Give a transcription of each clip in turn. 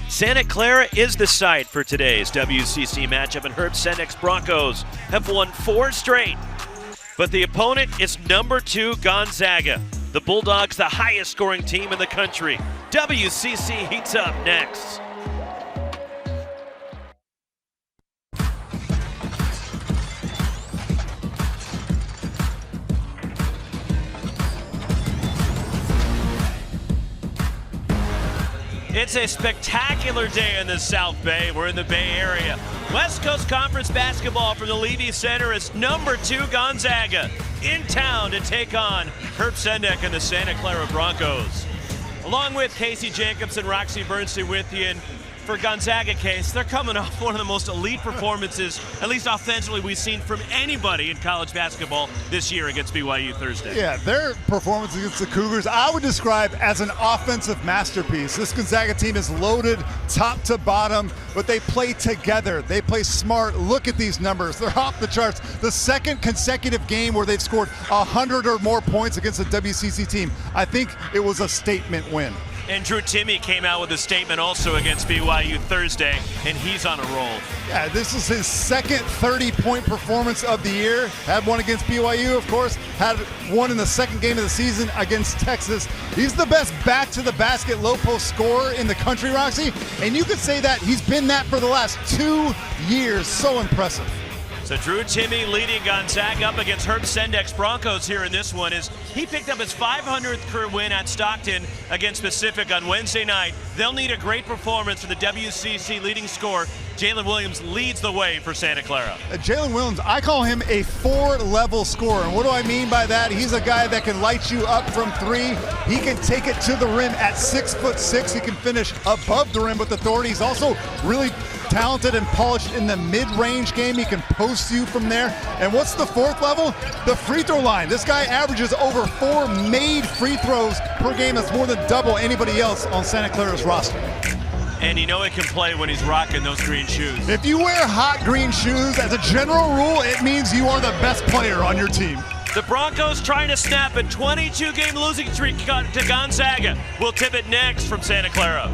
Santa Clara is the site for today's WCC matchup, and Herb Sendek's Broncos have won 4 straight. But the opponent is number 2 Gonzaga. The Bulldogs, the highest scoring team in the country. WCC heats up next. It's a spectacular day in the South Bay. We're in the Bay Area. West Coast Conference basketball from the Levy Center is number 2 Gonzaga in town to take on Herb Sendek and the Santa Clara Broncos. Along with Casey Jacobs and Roxy Bernstein with you. And for Gonzaga case, they're coming off one of the most elite performances, at least offensively, we've seen from anybody in college basketball this year against BYU Thursday. Yeah, their performance against the Cougars, I would describe as an offensive masterpiece. This Gonzaga team is loaded top to bottom, but they play together. They play smart. Look at these numbers. They're off the charts. The second consecutive game where they've scored 100 or more points against a WCC team. I think it was a statement win. And Drew Timme came out with a statement also against BYU Thursday, and he's on a roll. Yeah, this is his second 30-point performance of the year. Had one against BYU, of course. Had one in the second game of the season against Texas. He's the best back-to-the-basket low-post scorer in the country, Roxy. And you could say that he's been that for the last 2 years. So impressive. So Drew Timme leading Gonzaga up against Herb Sendek's Broncos here in this one. Is he picked up his 500th career win at Stockton against Pacific on Wednesday night. They'll need a great performance for the WCC leading scorer. Jalen Williams leads the way for Santa Clara. Jalen Williams, I call him a 4-level scorer. And what do I mean by that? He's a guy that can light you up from 3. He can take it to the rim at 6'6". He can finish above the rim with authority. He's also really talented and polished in the mid-range game. He can post you from there. And what's the 4th level? The free throw line. This guy averages over 4 made free throws per game. That's more than double anybody else on Santa Clara's roster. And you know he can play when he's rocking those green shoes. If you wear hot green shoes, as a general rule, it means you are the best player on your team. The Broncos trying to snap a 22-game losing streak to Gonzaga. We'll tip it next from Santa Clara.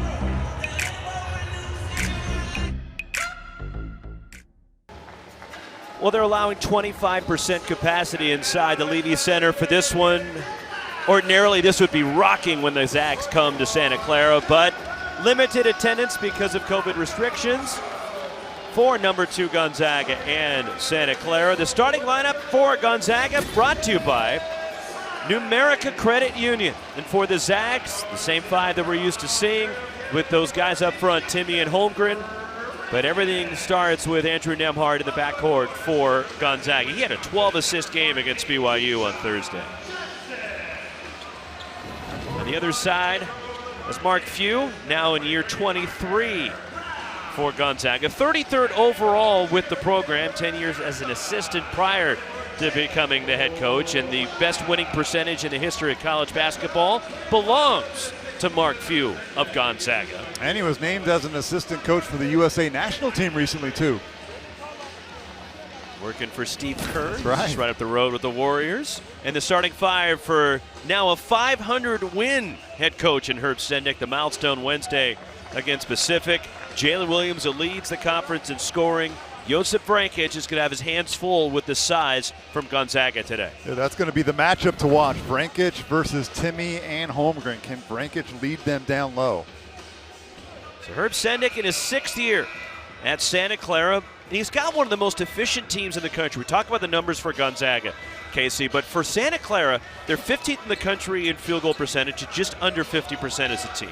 Well, they're allowing 25% capacity inside the Levy Center for this one. Ordinarily, this would be rocking when the Zags come to Santa Clara, but limited attendance because of COVID restrictions for number 2 Gonzaga and Santa Clara. The starting lineup for Gonzaga brought to you by Numerica Credit Union. And for the Zags, the same 5 that we're used to seeing with those guys up front, Timme and Holmgren. But everything starts with Andrew Nembhard in the backcourt for Gonzaga. He had a 12-assist game against BYU on Thursday. On the other side is Mark Few, now in year 23 for Gonzaga. 33rd overall with the program, 10 years as an assistant prior to becoming the head coach. And the best winning percentage in the history of college basketball belongs to Mark Few of Gonzaga. And he was named as an assistant coach for the USA national team recently, too. Working for Steve Kerr. That's right. He's right up the road with the Warriors. And the starting 5 for now a 500-win head coach in Herb Sendek. The milestone Wednesday against Pacific. Jalen Williams, who leads the conference in scoring. Josip Vrankic is going to have his hands full with the size from Gonzaga today. Yeah, that's going to be the matchup to watch. Vrankic versus Timme and Holmgren. Can Vrankic lead them down low? So Herb Sendek in his 6th year at Santa Clara. He's got one of the most efficient teams in the country. We talk about the numbers for Gonzaga, Casey, but for Santa Clara, they're 15th in the country in field goal percentage, just under 50% as a team.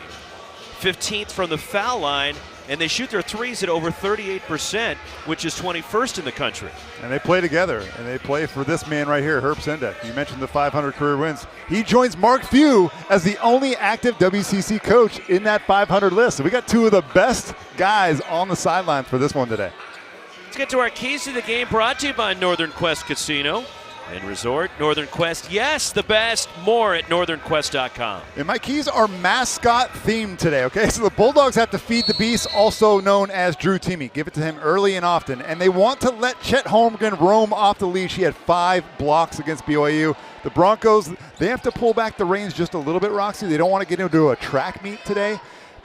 15th from the foul line, and they shoot their threes at over 38%, which is 21st in the country. And they play together, and they play for this man right here, Herb Sendek. You mentioned the 500 career wins. He joins Mark Few as the only active WCC coach in that 500 list. So we got 2 of the best guys on the sidelines for this one today. Let's get to our keys to the game, brought to you by Northern Quest Casino and Resort. Northern Quest, yes, the best. More at northernquest.com. And my keys are mascot themed today, okay? So the Bulldogs have to feed the beast, also known as Drew Timme. Give it to him early and often. And they want to let Chet Holmgren roam off the leash. He had 5 blocks against BYU. The Broncos, they have to pull back the reins just a little bit, Roxy. They don't want to get into a track meet today.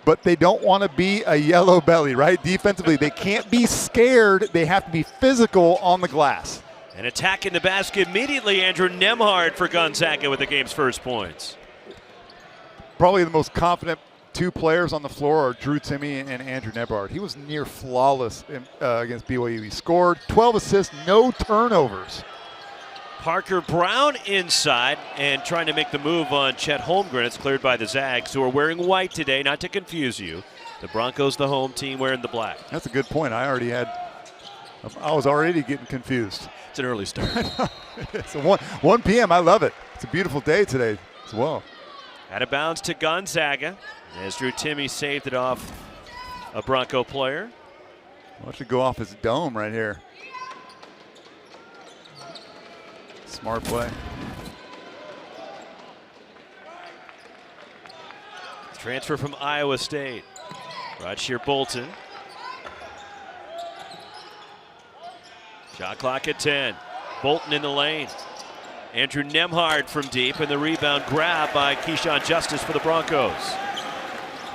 but they don't want to be a yellow belly, right? Defensively, they can't be scared. They have to be physical on the glass. And attacking the basket immediately, Andrew Nembhard for Gonzaga with the game's first points. Probably the most confident two players on the floor are Drew Timme and Andrew Nembhard. He was near flawless against BYU. He scored 12 assists, no turnovers. Parker Brown inside and trying to make the move on Chet Holmgren. It's cleared by the Zags, who are wearing white today, not to confuse you. The Broncos, the home team, wearing the black. That's a good point. I was already getting confused. It's an early start. It's 1 p.m. I love it. It's a beautiful day today as well. Out of bounds to Gonzaga as Drew Timme saved it off a Bronco player. Watch it go off his dome right here. Smart play. Transfer from Iowa State. Roger Bolton. Shot clock at 10. Bolton in the lane. Andrew Nembhard from deep, and the rebound grab by Keyshawn Justice for the Broncos.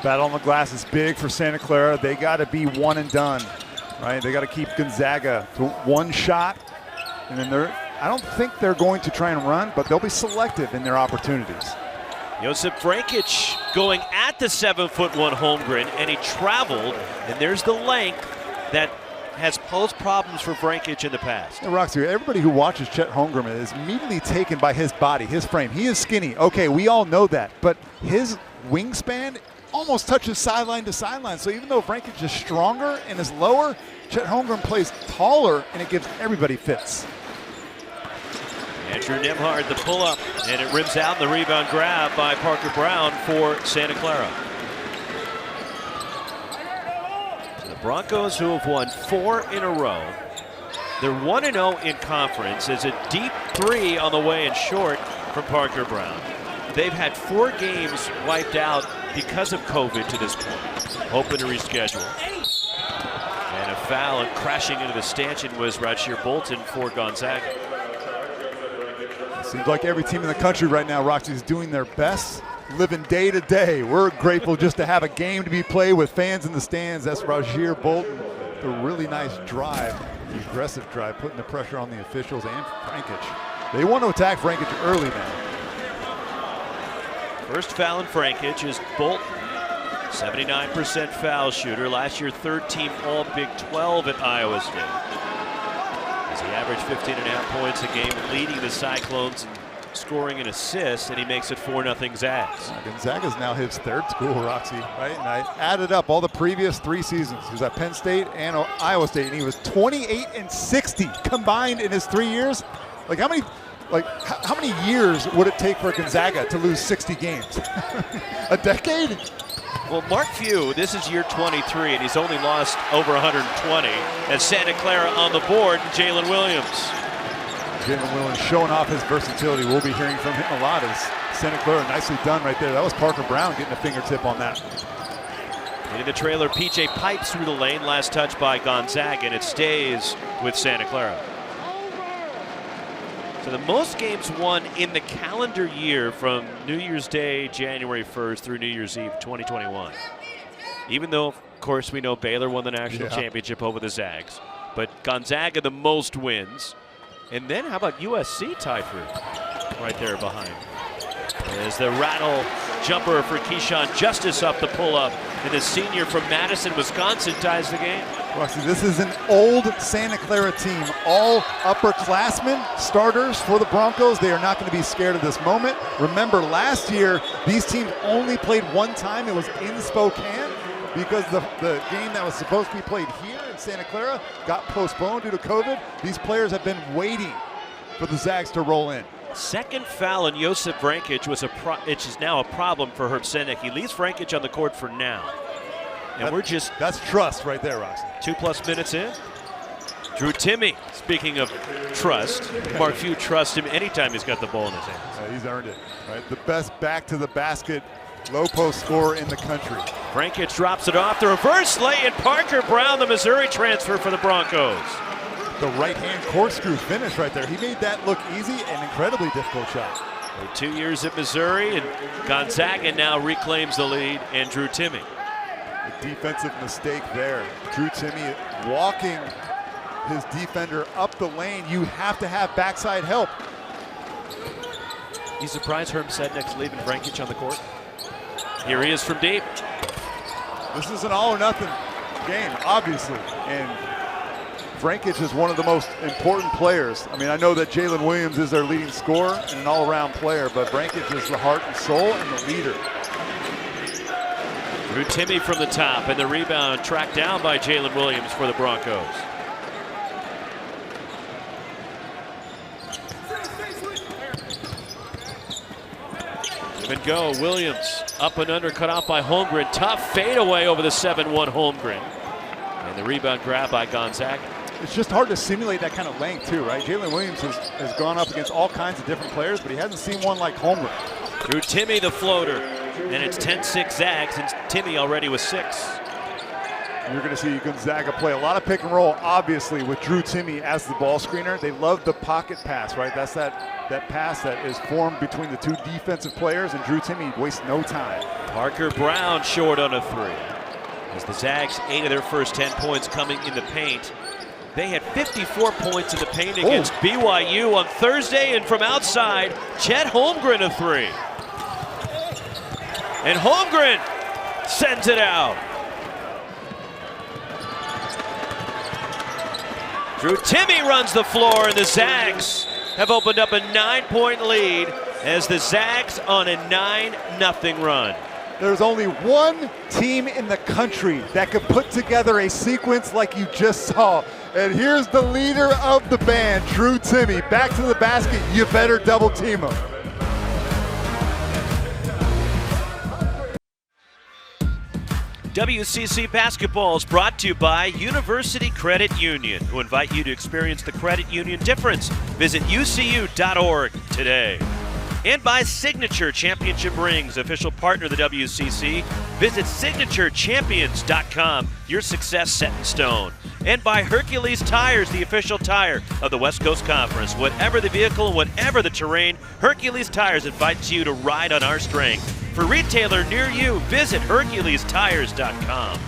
Battle on the glass is big for Santa Clara. They got to be one and done, right? They got to keep Gonzaga to one shot, and then I don't think they're going to try and run, but they'll be selective in their opportunities. Josip Vrankic going at the 7'1" Holmgren, and he traveled, and there's the length that has posed problems for Vrankic in the past. Hey, Roxy, everybody who watches Chet Holmgren is immediately taken by his body, his frame. He is skinny. Okay, we all know that, but his wingspan almost touches sideline to sideline. So even though Vrankic is stronger and is lower, Chet Holmgren plays taller, and it gives everybody fits. Andrew Nembhard, the pull-up, and it rims out the rebound grab by Parker Brown for Santa Clara. So the Broncos, who have won 4 in a row, they're 1-0 in conference. There's a deep three on the way and short from Parker Brown. They've had 4 games wiped out because of COVID to this point. Hoping to reschedule. And a foul, and crashing into the stanchion was Roger Bolton for Gonzaga. Seems like every team in the country right now, Roxy, is doing their best, living day to day. We're grateful just to have a game to be played with fans in the stands. That's Roger Bolton. A really nice drive, aggressive drive, putting the pressure on the officials and Vrankic. They want to attack Vrankic early now. First foul in Vrankic is Bolton. 79% foul shooter. Last year, 3rd team All Big 12 at Iowa State. As he averaged 15.5 points a game, leading the Cyclones in scoring and assists, and he makes it 4-0 Zags. Gonzaga's now his 3rd school, Roxy, right? And I added up all the previous 3 seasons. He was at Penn State and Iowa State, and he was 28 and 60 combined in his 3 years. Like how many years would it take for Gonzaga to lose 60 games? A decade? Well, Mark Few, this is year 23, and he's only lost over 120. And Santa Clara on the board, Jalen Williams. Jalen Williams showing off his versatility. We'll be hearing from him a lot as Santa Clara, nicely done right there. That was Parker Brown getting a fingertip on that. Hitting the trailer, PJ pipes through the lane. Last touch by Gonzaga, and it stays with Santa Clara. So the most games won in the calendar year from New Year's Day, January 1st through New Year's Eve 2021. Even though, of course, we know Baylor won the national championship over the Zags. But Gonzaga the most wins. And then how about USC tied for right there behind? As the rattle jumper for Keyshawn Justice up the pull-up. And the senior from Madison, Wisconsin ties the game. Roxy, this is an old Santa Clara team. All upperclassmen, starters for the Broncos. They are not going to be scared of this moment. Remember, last year, these teams only played 1 time. It was in Spokane because the game that was supposed to be played here in Santa Clara got postponed due to COVID. These players have been waiting for the Zags to roll in. Second foul on Josip Vrankic which is now a problem for Herb Sendek. He leaves Vrankic on the court for now. And that's trust right there, Roxy. 2+ minutes in. Drew Timme, speaking of trust, Mark Few trusts him anytime he's got the ball in his hands. He's earned it, right? The best back to the basket low post scorer in the country. Vrankic drops it off. The reverse lay, and Parker Brown, the Missouri transfer for the Broncos. The right-hand corkscrew finish right there. He made that look easy, an incredibly difficult shot. 2 years at Missouri, and Gonzaga now reclaims the lead, and Drew Timme. The defensive mistake there. Drew Timme walking his defender up the lane. You have to have backside help. You surprised Herm Sednick's leaving Vrancic on the court? Here he is from deep. This is an all or nothing game, obviously. And Vrancic is one of the most important players. I mean, I know that Jalen Williams is their leading scorer and an all-around player, but Vrancic is the heart and soul and the leader. Drew Timme from the top, and the rebound tracked down by Jalen Williams for the Broncos. Give and go, Williams up and under, cut off by Holmgren. Tough fadeaway over the 7-1 Holmgren. And the rebound grab by Gonzaga. It's just hard to simulate that kind of length too, right? Jalen Williams has gone up against all kinds of different players, but he hasn't seen one like Holmgren. Drew Timme the floater, and it's 10-6 Zags, and Timme already with 6. You're going to see Gonzaga play a lot of pick and roll, obviously, with Drew Timme as the ball screener. They love the pocket pass, right? That's that pass that is formed between the two defensive players, and Drew Timme wastes no time. Parker Brown short on a 3. As the Zags, 8 of their first 10 points coming in the paint. They had 54 points in the paint against BYU on Thursday, and from outside, Chet Holmgren a 3. And Holmgren sends it out. Drew Timme runs the floor, and the Zags have opened up a 9-point lead as the Zags on a 9-0 run. There's only one team in the country that could put together a sequence like you just saw. And here's the leader of the band, Drew Timme. Back to the basket, you better double team him. WCC Basketball is brought to you by University Credit Union, who invite you to experience the credit union difference. Visit ucu.org today. And by Signature Championship Rings, official partner of the WCC. Visit signaturechampions.com. Your success set in stone. And by Hercules Tires, the official tire of the West Coast Conference. Whatever the vehicle, whatever the terrain, Hercules Tires invites you to ride on our strength. For a retailer near you, visit HerculesTires.com.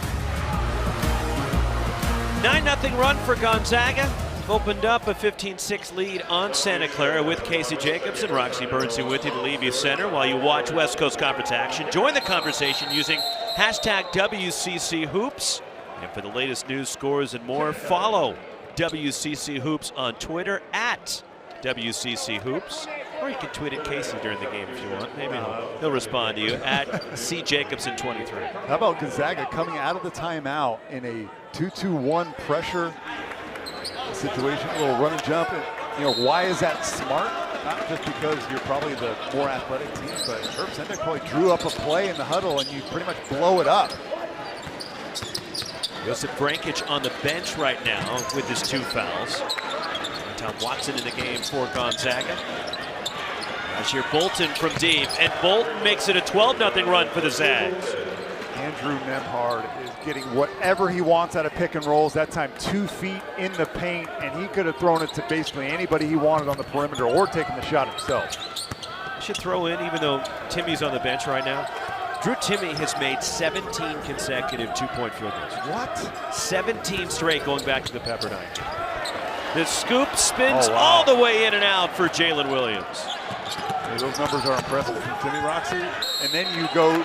9-0 run for Gonzaga. Opened up a 15-6 lead on Santa Clara with Casey Jacobs and Roxy Bernstein with you to Levy Center while you watch West Coast Conference action. Join the conversation using hashtag WCC Hoops. And for the latest news, scores, and more, follow WCC Hoops on Twitter at WCC Hoops. Or you can tweet at Casey during the game if you want. Maybe he'll respond to you at CJacobson23. How about Gonzaga coming out of the timeout in a 2-2-1 pressure situation, a little run and jump. And, why is that smart? Not just because you're probably the more athletic team, but Herb Sednick probably drew up a play in the huddle and you pretty much blow it up. Joseph Vrancic on the bench right now with his 2 fouls. Tom Watson in the game for Gonzaga. As here Bolton from deep, and Bolton makes it a 12-0 run for the Zags. Andrew Nembhard is getting whatever he wants out of pick and rolls. That time 2 feet in the paint, and he could have thrown it to basically anybody he wanted on the perimeter or taken the shot himself. I should throw in, even though Timmy's on the bench right now, Drew Timme has made 17 consecutive 2-point field goals. What? 17 straight going back to the Pepperdine. The scoop spins all the way in and out for Jalen Williams. Hey, those numbers are impressive from Timme, Roxy. And then you go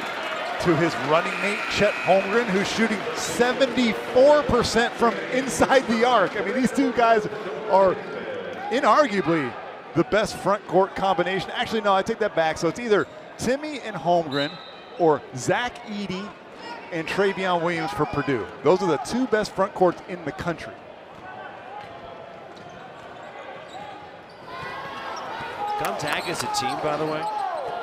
to his running mate, Chet Holmgren, who's shooting 74% from inside the arc. I mean, these two guys are inarguably the best front court combination. Actually, no, I take that back. So it's either Timme and Holmgren or Zach Edey and Travion Williams for Purdue. Those are the 2 best front courts in the country. Gonzaga's a team, by the way,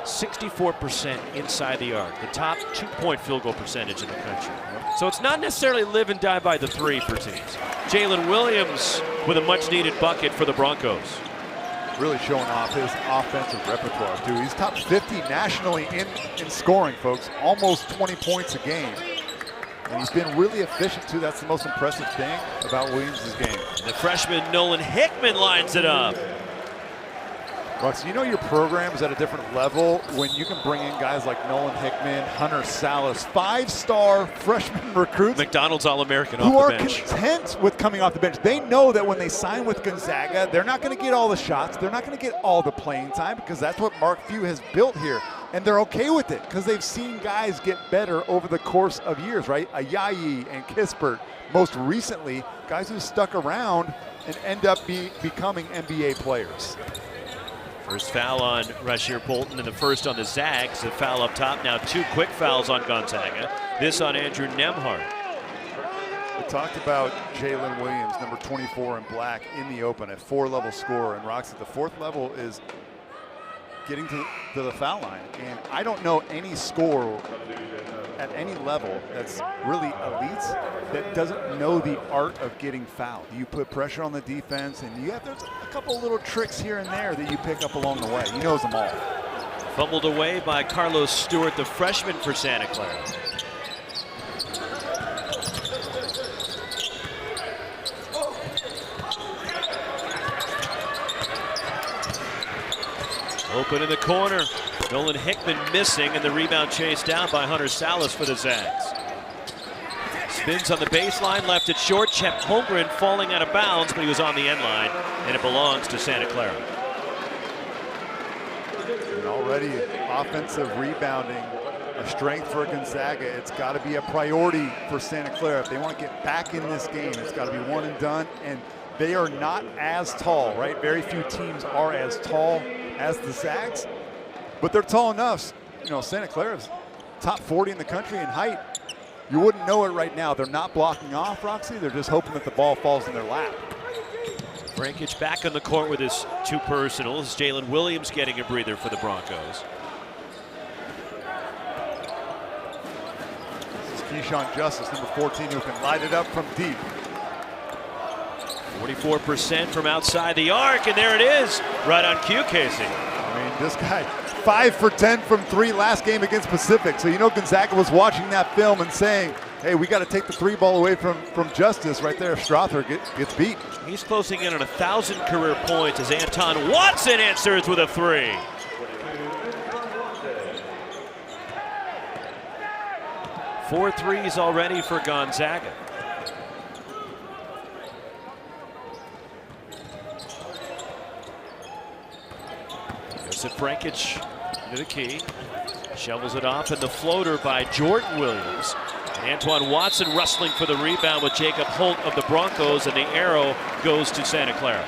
64% inside the arc, the top 2-point field goal percentage in the country. So it's not necessarily live and die by the 3 for teams. Jalen Williams with a much-needed bucket for the Broncos. Really showing off his offensive repertoire, too. He's top 50 nationally in scoring, folks. Almost 20 points a game. And he's been really efficient, too. That's the most impressive thing about Williams' game. The freshman Nolan Hickman lines it up. Roxy, you know your program is at a different level when you can bring in guys like Nolan Hickman, Hunter Salas, 5-star freshman recruits. McDonald's All-American who off are the bench. content with coming off the bench. They know that when they sign with Gonzaga, they're not going to get all the shots. They're not going to get all the playing time because that's what Mark Few has built here. And they're okay with it because they've seen guys get better over the course of years, right? Ayayi and Kispert, most recently, guys who stuck around and end up becoming NBA players. First foul on Rasheer Bolton and the first on the Zags. A foul up top now, 2 quick fouls on Gonzaga. This on Andrew Nembhard. We talked about Jalen Williams, number 24 in black, in the open, a 4-level scorer. And Roxy, the 4th level is getting to the foul line. And I don't know any scorer at any level that's really elite that doesn't know the art of getting fouled. You put pressure on the defense, and there's a couple little tricks here and there that you pick up along the way. He knows them all. Fumbled away by Carlos Stewart, the freshman for Santa Clara. Open in the corner. Nolan Hickman missing, and the rebound chased down by Hunter Salas for the Zags. Spins on the baseline, left it short. Chet Holmgren falling out of bounds, but he was on the end line, and it belongs to Santa Clara. And already offensive rebounding, a strength for Gonzaga. It's got to be a priority for Santa Clara. If they want to get back in this game, it's got to be one and done. And they are not as tall, right? Very few teams are as tall as the Zags, but they're tall enough. You know, Santa Clara's top 40 in the country in height. You wouldn't know it right now. They're not blocking off, Roxy. They're just hoping that the ball falls in their lap. Breakage back on the court with his 2 personals. Jalen Williams getting a breather for the Broncos. This is Keyshawn Justice, number 14, who can light it up from deep. 44% from outside the arc, and there it is, right on cue, Casey. I mean, this guy, 5 for 10 from 3 last game against Pacific. So you know Gonzaga was watching that film and saying, hey, we got to take the 3 ball away from Justice right there if Strother gets beat. He's closing in on 1,000 career points as Anton Watson answers with a 3. Four threes already for Gonzaga. Joseph Brankich into the key. Shovels it off, and the floater by Jordan Williams. And Antoine Watson wrestling for the rebound with Jacob Holt of the Broncos, and the arrow goes to Santa Clara.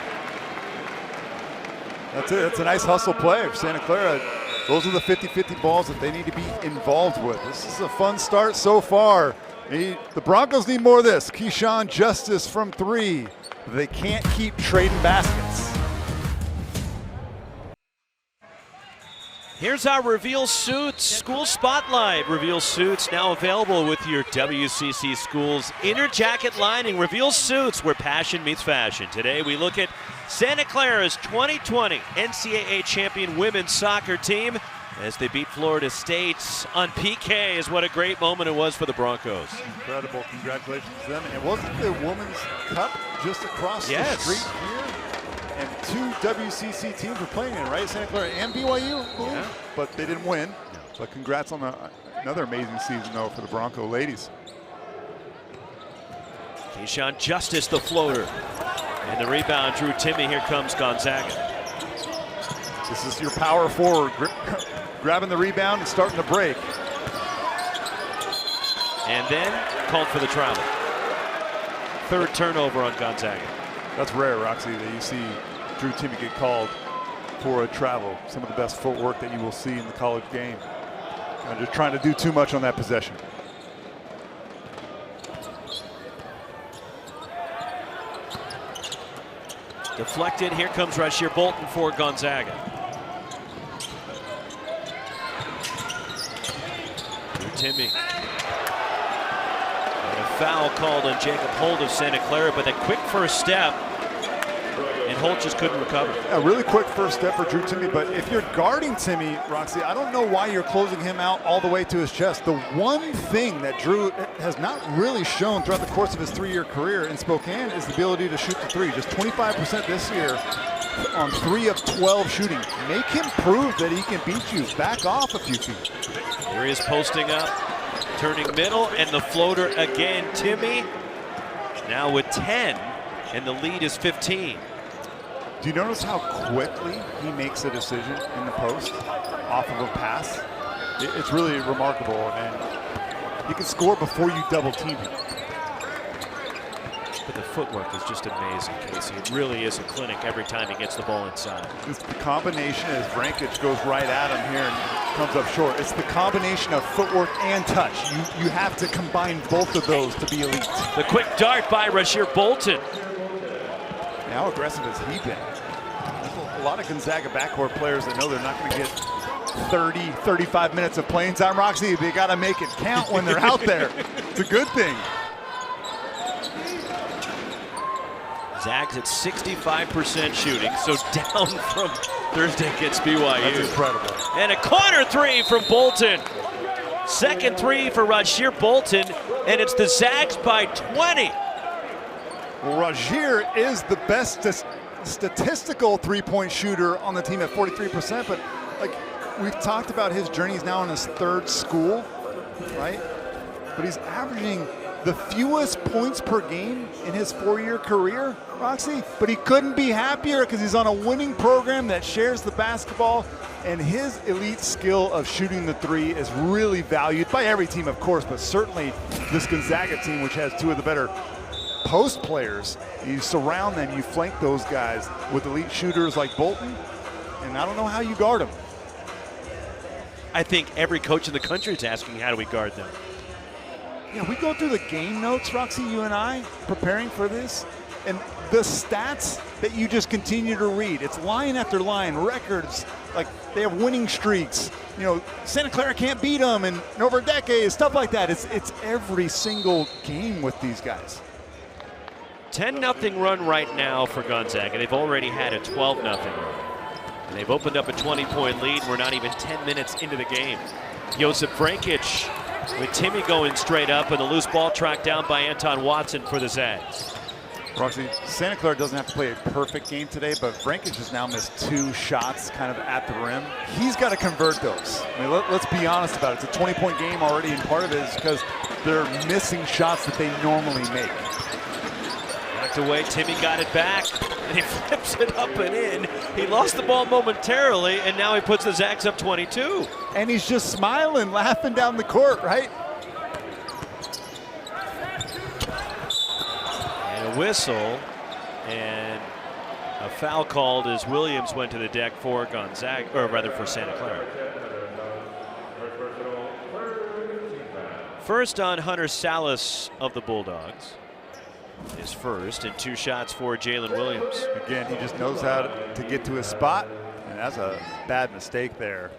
That's it. It's a nice hustle play for Santa Clara. Those are the 50-50 balls that they need to be involved with. This is a fun start so far. The Broncos need more of this. Keyshawn Justice from 3. They can't keep trading baskets. Here's our Reveal Suits School Spotlight. Reveal Suits now available with your WCC Schools inner jacket lining. Reveal Suits, where passion meets fashion. Today we look at Santa Clara's 2020 NCAA champion women's soccer team as they beat Florida State on PKs. What a great moment it was for the Broncos. Incredible. Congratulations to them. And wasn't the Women's Cup just across the street here? And 2 WCC teams were playing in, right? Santa Clara and BYU, yeah. But they didn't win. But congrats on another amazing season, though, for the Bronco ladies. Keyshawn Justice, the floater. And the rebound, Drew Timme. Here comes Gonzaga. This is your power forward, grabbing the rebound and starting to break. And then called for the travel. 3rd turnover on Gonzaga. That's rare, Roxy, that you see Drew Timme get called for a travel. Some of the best footwork that you will see in the college game. I'm just trying to do too much on that possession. Deflected. Here comes Rasheer Bolton for Gonzaga. Drew Timme. And a foul called on Jacob Holt of Santa Clara, but that quick first step, and Holt just couldn't recover. A really quick first step for Drew Timme, but if you're guarding Timme, Roxy, I don't know why you're closing him out all the way to his chest. The one thing that Drew has not really shown throughout the course of his 3-year career in Spokane is the ability to shoot the 3. Just 25% this year. on 3 of 12 shooting. Make him prove that he can beat you. Back off a few feet. Here he is posting up, turning middle, and the floater again. Timmy now with 10, and the lead is 15. Do you notice how quickly he makes a decision in the post off of a pass? It's really remarkable, and he can score before you double team him. But the footwork is just amazing, Casey. It really is a clinic every time he gets the ball inside. It's the combination as Vrancic goes right at him here and comes up short. It's the combination of footwork and touch. You have to combine both of those to be elite. The quick dart by Rasheer Bolton. How aggressive has he been? A lot of Gonzaga backcourt players that know they're not going to get 30, 35 minutes of playing time, Roxy. They got to make it count when they're out there. It's a good thing. Zags at 65% shooting, so down from Thursday against BYU. That's incredible. And a corner three from Bolton. Second three for Rasheer Bolton, and it's the Zags by 20. Well, Rasheer is the best statistical three-point shooter on the team at 43%, but like we've talked about his journey, he's now in his 3rd school, right? But he's averaging the fewest points per game in his 4-year career, Roxy, but he couldn't be happier because he's on a winning program that shares the basketball, and his elite skill of shooting the three is really valued by every team, of course, but certainly this Gonzaga team, which has 2 of the better post players. You surround them, you flank those guys with elite shooters like Bolton, and I don't know how you guard them. I think every coach in the country is asking, how do we guard them? Yeah, we go through the game notes, Roxy, you and I, preparing for this, and the stats that you just continue to read, it's line after line, records, like they have winning streaks. You know, Santa Clara can't beat them in over a decade, stuff like that. It's every single game with these guys. 10-0 run right now for Gonzaga. They've already had a 12-0 run. And they've opened up a 20-point lead. We're not even 10 minutes into the game. Josip Vrancic with Timmy going straight up, and the loose ball tracked down by Anton Watson for the Zags. Roxy, Santa Clara doesn't have to play a perfect game today, but Vrancic has now missed 2 shots kind of at the rim. He's got to convert those. I mean, let's be honest about it. It's a 20-point game already, and part of it is because they're missing shots that they normally make. Backed away, Timmy got it back, and he flips it up and in. He lost the ball momentarily, and now he puts the Zags up 22. And he's just smiling, laughing down the court, right? And a whistle, and a foul called as Williams went to the deck for Gonzaga, or rather for Santa Clara. First on Hunter Salas of the Bulldogs. His first, and 2 shots for Jalen Williams. Again, he just knows how to get to his spot, and that's a bad mistake there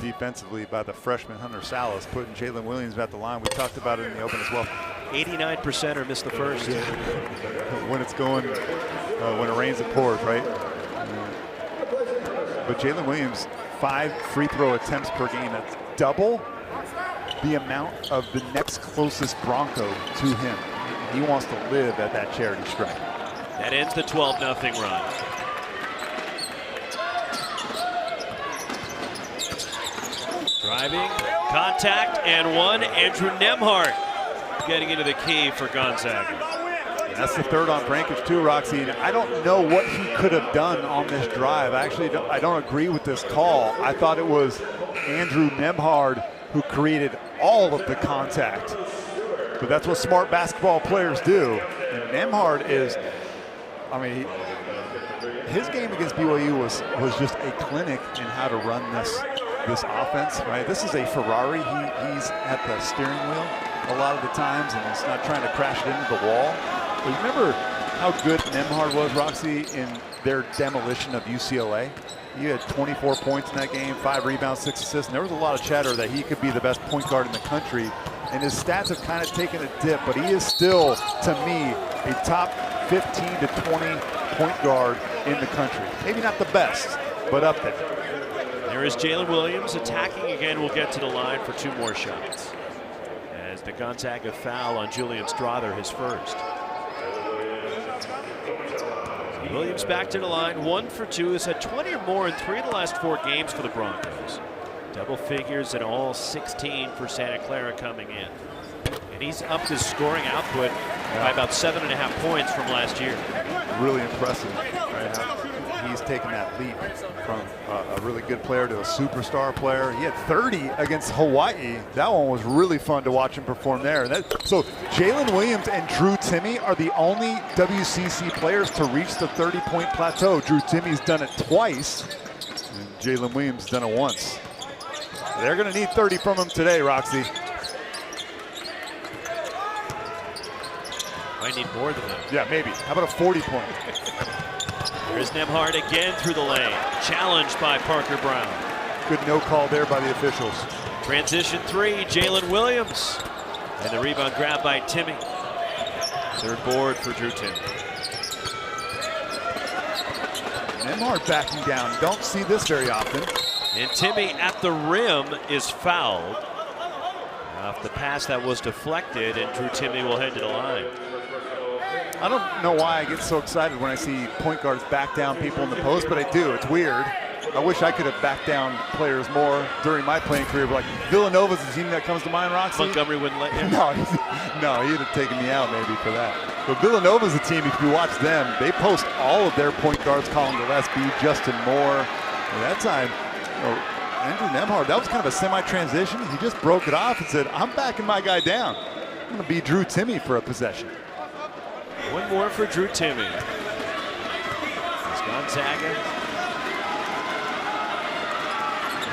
defensively by the freshman Hunter Salas, putting Jalen Williams at the line. We talked about it in the open as well. 89% or missed the first. Yeah. When it's going, when it rains, it pours, right? But Jalen Williams, 5 free throw attempts per game. That's double the amount of the next closest Bronco to him. He wants to live at that charity stripe. That ends the 12-0 run. Driving, contact, and one. Andrew Nembhard getting into the key for Gonzaga. And that's the 3rd on Vrancic too, Roxy. And I don't know what he could have done on this drive. Actually, I don't agree with this call. I thought it was Andrew Nembhard who created all of the contact. But that's what smart basketball players do. And Nembhard is, I mean, his game against BYU was just a clinic in how to run this offense, right? This is a Ferrari. He's at the steering wheel a lot of the times, and he's not trying to crash it into the wall. But remember how good Nembhard was, Roxy, in their demolition of UCLA? He had 24 points in that game, 5 rebounds, 6 assists, and there was a lot of chatter that he could be the best point guard in the country. And his stats have kind of taken a dip, but he is still, to me, a top 15 to 20 point guard in the country. Maybe not the best, but up there. There is Jalen Williams attacking again. We'll get to the line for 2 more shots. As the Gonzaga foul on Julian Strother, his first. Williams back to the line, 1 for 2. Has had 20 or more in 3 of the last 4 games for the Broncos. Double figures in all 16 for Santa Clara coming in. And he's upped his scoring output by about 7.5 points from last year. Really impressive, right? How he's taken that leap from a really good player to a superstar player. He had 30 against Hawaii. That one was really fun to watch him perform there. So Jalen Williams and Drew Timme are the only WCC players to reach the 30-point plateau. Drew Timme's done it twice, and Jalen Williams done it once. They're going to need 30 from him today, Roxy. Might need more than that. Yeah, maybe. How about a 40-point? There's Nembhard again through the lane. Challenged by Parker Brown. Good no call there by the officials. Transition 3, Jalen Williams. And the rebound grab by Timme. Third board for Drew Timme. Nembhard backing down. Don't see this very often. And Timme at the rim is fouled. Off the pass that was deflected, and Drew Timme will head to the line. I don't know why I get so excited when I see point guards back down people in the post, but I do. It's weird. I wish I could have backed down players more during my playing career. But like Villanova's the team that comes to mind, Roxy. Montgomery wouldn't let you? No, he'd have taken me out maybe for that. But Villanova's a team, if you watch them, they post all of their point guards, Colin Gillespie, Justin Moore. And that time, Andrew Nembhard, that was kind of a semi-transition. He just broke it off and said, I'm backing my guy down. I'm going to be Drew Timme for a possession. One more for Drew Timme. It's Gonzaga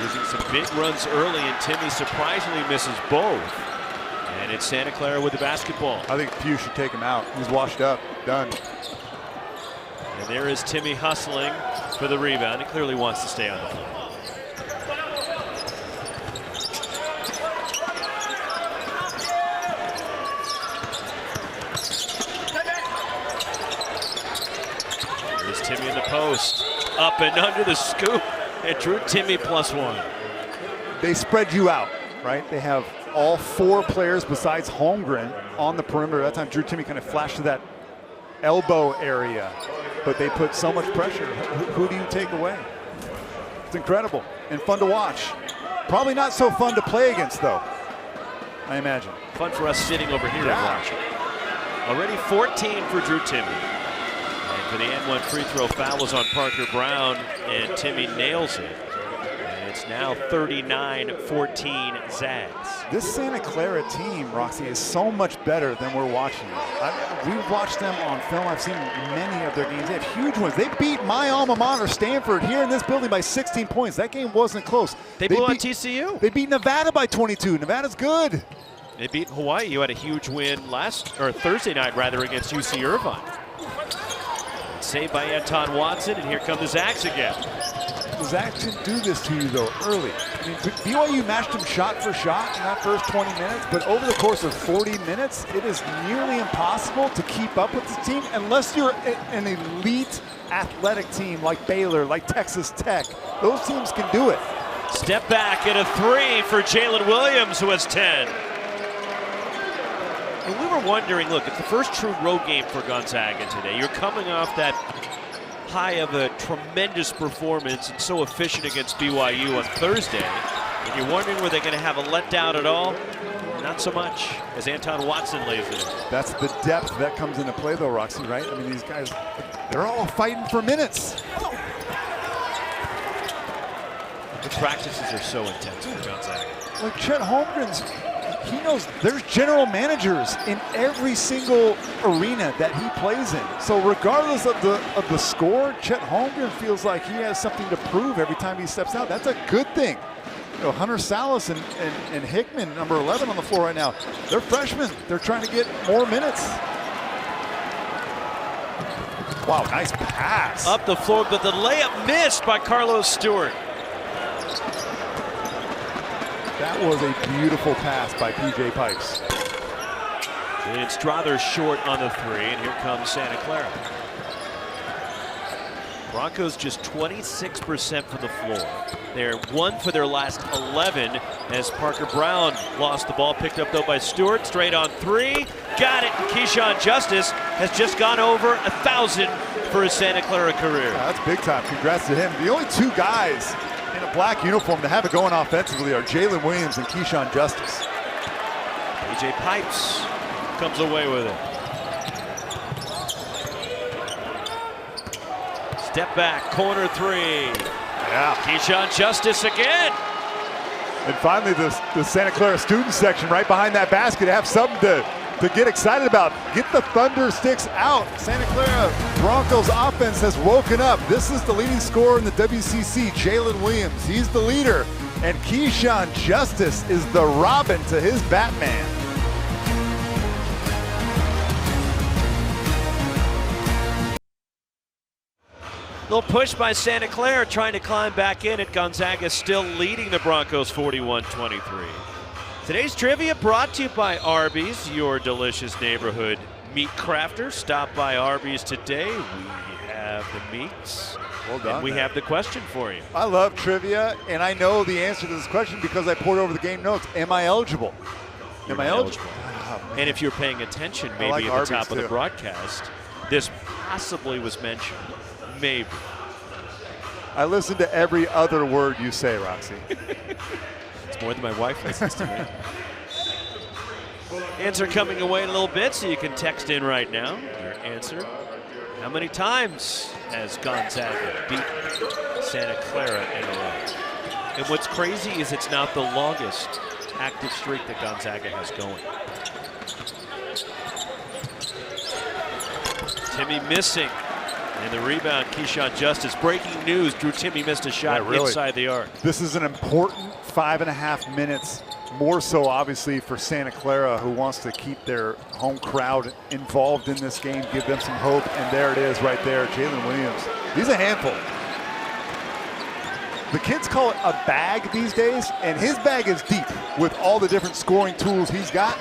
using some big runs early, and Timme surprisingly misses both. And it's Santa Clara with the basketball. I think Pugh should take him out. He's washed up. Done. And there is Timme hustling for the rebound. He clearly wants to stay on the floor. Timme in the post, up and under the scoop, and Drew Timme +1. They spread you out, right? They have all 4 players besides Holmgren on the perimeter. That time Drew Timme kind of flashed to that elbow area, but they put so much pressure. Who do you take away? It's incredible and fun to watch. Probably not so fun to play against, though, I imagine. Fun for us sitting over here and watching. Already 14 for Drew Timme. For the N1 free throw, foul was on Parker Brown, and Timme nails it. And it's now 39-14 Zags. This Santa Clara team, Roxy, is so much better than we're watching. We've watched them on film. I've seen many of their games. They have huge ones. They beat my alma mater, Stanford, here in this building by 16 points. That game wasn't close. They blew out TCU. They beat Nevada by 22. Nevada's good. They beat Hawaii. You had a huge win Thursday night against UC Irvine. Saved by Anton Watson, and here come the Zags again. The Zags didn't do this to you, though, early. I mean, BYU matched them shot for shot in that first 20 minutes, but over the course of 40 minutes, it is nearly impossible to keep up with the team unless you're an elite athletic team like Baylor, like Texas Tech. Those teams can do it. Step back and a 3 for Jalen Williams, who has 10. And we were wondering, look, it's the first true road game for Gonzaga today. You're coming off that high of a tremendous performance and so efficient against BYU on Thursday. And you're wondering, were they going to have a letdown at all? Not so much, as Anton Watson lays it in. That's the depth that comes into play, though, Roxy, right? I mean, these guys, they're all fighting for minutes. The practices are so intense for Gonzaga. Like Chet Holmgren's, he knows there's general managers in every single arena that he plays in. So regardless of the score, Chet Holmgren feels like he has something to prove every time he steps out. That's a good thing. You know, Hunter Salas and Hickman, number 11 on the floor right now, they're freshmen. They're trying to get more minutes. Wow, nice pass. Up the floor, but the layup missed by Carlos Stewart. That was a beautiful pass by P.J. Pipes. And it's rather short on the 3, and here comes Santa Clara. Broncos just 26% from the floor. They're 1 for their last 11 as Parker Brown lost the ball, picked up though by Stewart, straight on 3. Got it, and Keyshawn Justice has just gone over 1,000 for his Santa Clara career. Yeah, that's big time. Congrats to him. The only two guys in a black uniform that have it going offensively are Jalen Williams and Keyshawn Justice. AJ Pipes comes away with it. Step back, corner three. Yeah. Keyshawn Justice again. And finally, the Santa Clara student section right behind that basket have something to get excited about. Get the Thunder Sticks out. Santa Clara Broncos offense has woken up. This is the leading scorer in the WCC, Jalen Williams. He's the leader. And Keyshawn Justice is the Robin to his Batman. Little push by Santa Clara trying to climb back in it. Gonzaga still leading the Broncos 41-23. Today's trivia brought to you by Arby's, your delicious neighborhood meat crafter. Stop by Arby's today. We have the meats. Well done. And we have the question for you. I love trivia, and I know the answer to this question because I poured over the game notes. Am I eligible? Am I eligible? Oh, and if you're paying attention, maybe like at Arby's the top of the too. broadcast, this possibly was mentioned. Maybe. I listen to every other word you say, Roxy. It's more than my wife listens to me. Answer coming away in a little bit, so you can text in right now your answer. How many times has Gonzaga beat Santa Clara in a row? And what's crazy is it's not the longest active streak that Gonzaga has going. Timmy missing. And the rebound, Keyshawn Justice. Breaking news, Drew Timme missed a shot inside the arc. This is an important 5.5 minutes, more so obviously for Santa Clara, who wants to keep their home crowd involved in this game, give them some hope, and there it is right there, Jalen Williams. He's a handful. The kids call it a bag these days, and his bag is deep with all the different scoring tools he's got.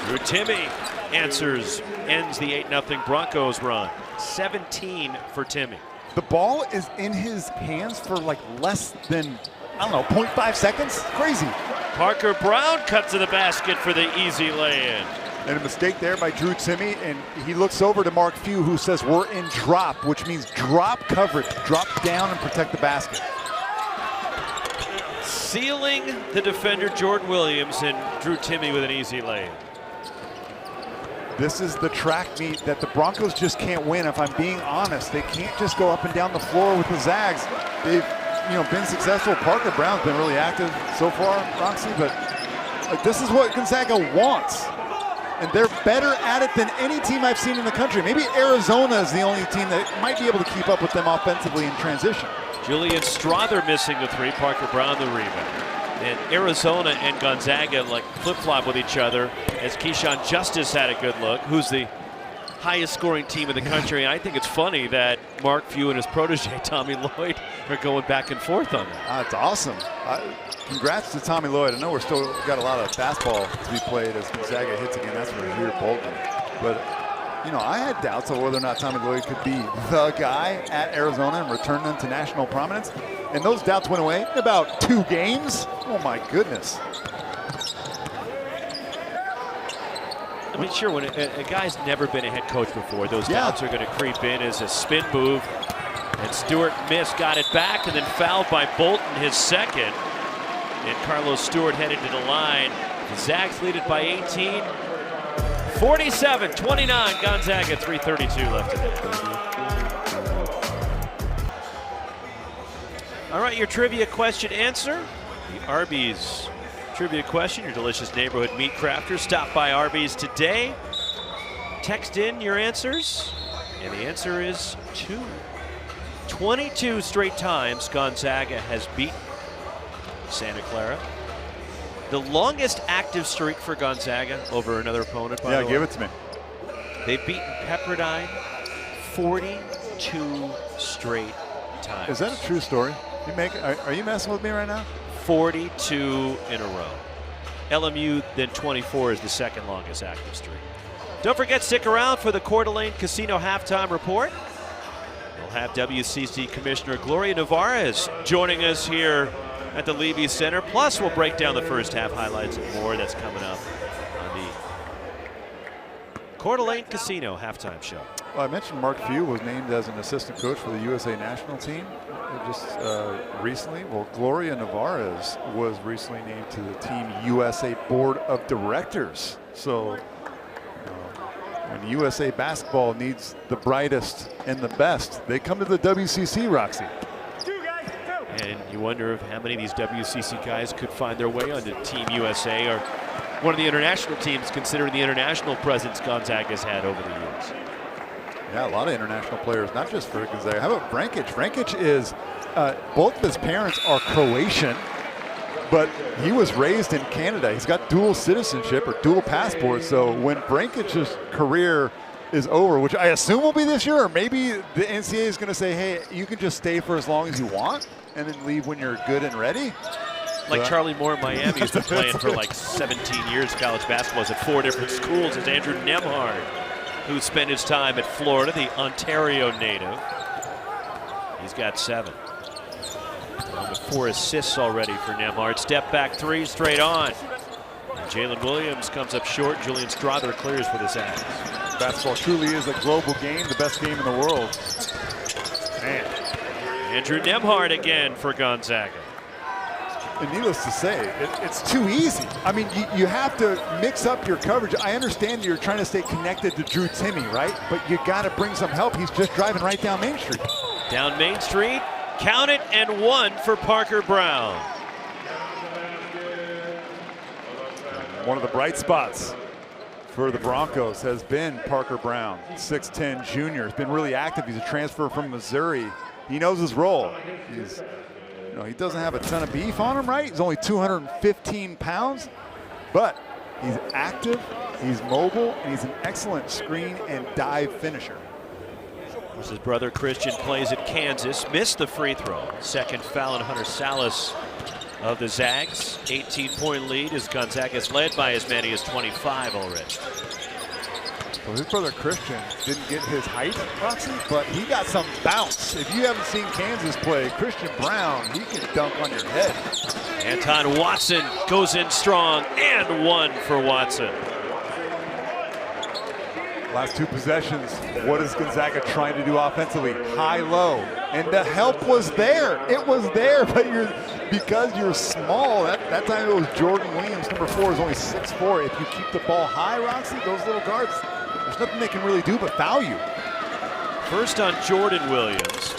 Drew Timme answers, ends the 8-0 Broncos run. 17 for Timme. The ball is in his hands for like less than, I don't know, 0.5 seconds. Crazy. Parker Brown cuts to the basket for the easy lay-in. And a mistake there by Drew Timme, and he looks over to Mark Few, who says we're in drop, which means drop coverage. Drop down and protect the basket. Sealing the defender Jordan Williams and Drew Timme with an easy lay-in. This is the track meet that the Broncos just can't win, if I'm being honest. They can't just go up and down the floor with the Zags. They've been successful. Parker Brown's been really active so far, Roxy, but this is what Gonzaga wants. And they're better at it than any team I've seen in the country. Maybe Arizona is the only team that might be able to keep up with them offensively in transition. Julian Strother missing the three, Parker Brown the rebound. And Arizona and Gonzaga like flip-flop with each other as Keyshawn Justice had a good look, who's the highest scoring team in the country. And I think it's funny that Mark Few and his protege, Tommy Lloyd, are going back and forth on that. That's awesome. Congrats to Tommy Lloyd. I know we're still got a lot of fastball to be played as Gonzaga hits again. That's for here Bolton. But I had doubts of whether or not Tommy Lloyd could be the guy at Arizona and return them to national prominence. And those doubts went away in about 2 games. Oh my goodness. I mean, sure, when a guy's never been a head coach before, those doubts are going to creep in as a spin move. And Stewart missed, got it back, and then fouled by Bolton, his second. And Carlos Stewart headed to the line. The Zags lead it by 18. 47-29, Gonzaga, 3:32 left in it. All right, your trivia question answer. The Arby's trivia question, your delicious neighborhood meat crafter. Stop by Arby's today. Text in your answers, and the answer is 2. 22 straight times Gonzaga has beaten Santa Clara. The longest active streak for Gonzaga over another opponent, by the way. Yeah, give it to me. They've beaten Pepperdine 42 straight times. Is that a true story? Are you messing with me right now? 42 in a row. LMU, then 24, is the second longest active streak. Don't forget, stick around for the Coeur d'Alene Casino halftime report. We'll have WCC Commissioner Gloria Navarez joining us here at the Levy Center. Plus, we'll break down the first half highlights and more. That's coming up on the Coeur d'Alene Casino halftime show. Well, I mentioned Mark Few was named as an assistant coach for the USA national team just recently. Well, Gloria Nevarez was recently named to the Team USA Board of Directors. So when USA basketball needs the brightest and the best, they come to the WCC, Roxy. And you wonder if how many of these WCC guys could find their way onto Team USA or one of the international teams, considering the international presence Gonzaga's had over the years. Yeah, a lot of international players, not just for Gonzaga. How about Vrankic? Vrankic is, both of his parents are Croatian, but he was raised in Canada. He's got dual citizenship or dual passport. So when Vrankic's career is over, which I assume will be this year, or maybe the NCAA is going to say, hey, you can just stay for as long as you want and then leave when you're good and ready. Like Charlie Moore in Miami has been playing for like 17 years college basketball at 4 different schools. Is Andrew Nembhard, who spent his time at Florida, the Ontario native. He's got 7. With 4 assists already for Nembhard. Step back 3 straight on. And Jalen Williams comes up short. Julian Strother clears for the Zags. Basketball truly is a global game, the best game in the world. Man. Andrew Nembhard again for Gonzaga. And needless to say, it's too easy. I mean, you have to mix up your coverage. I understand you're trying to stay connected to Drew Timme, right? But you got to bring some help. He's just driving right down Main Street. Down Main Street, count it, and 1 for Parker Brown. One of the bright spots for the Broncos has been Parker Brown, 6'10" junior. He's been really active. He's a transfer from Missouri. He knows his role. He doesn't have a ton of beef on him, right? He's only 215 pounds, but he's active, he's mobile, and he's an excellent screen and dive finisher. His brother Christian plays at Kansas, missed the free throw. Second foul on Hunter Salas of the Zags. 18-point lead as Gonzaga's led by as many as 25 already. Well, his brother Christian didn't get his height, Roxy, but he got some bounce. If you haven't seen Kansas play, Christian Brown, he can dunk on your head. Anton Watson goes in strong, and 1 for Watson. Last 2 possessions, what is Gonzaga trying to do offensively? High-low, and the help was there. It was there, but because you're small, that time it was Jordan Williams, number 4, is only 6'4". If you keep the ball high, Roxy, those little guards, there's nothing they can really do but foul you. First on Jordan Williams,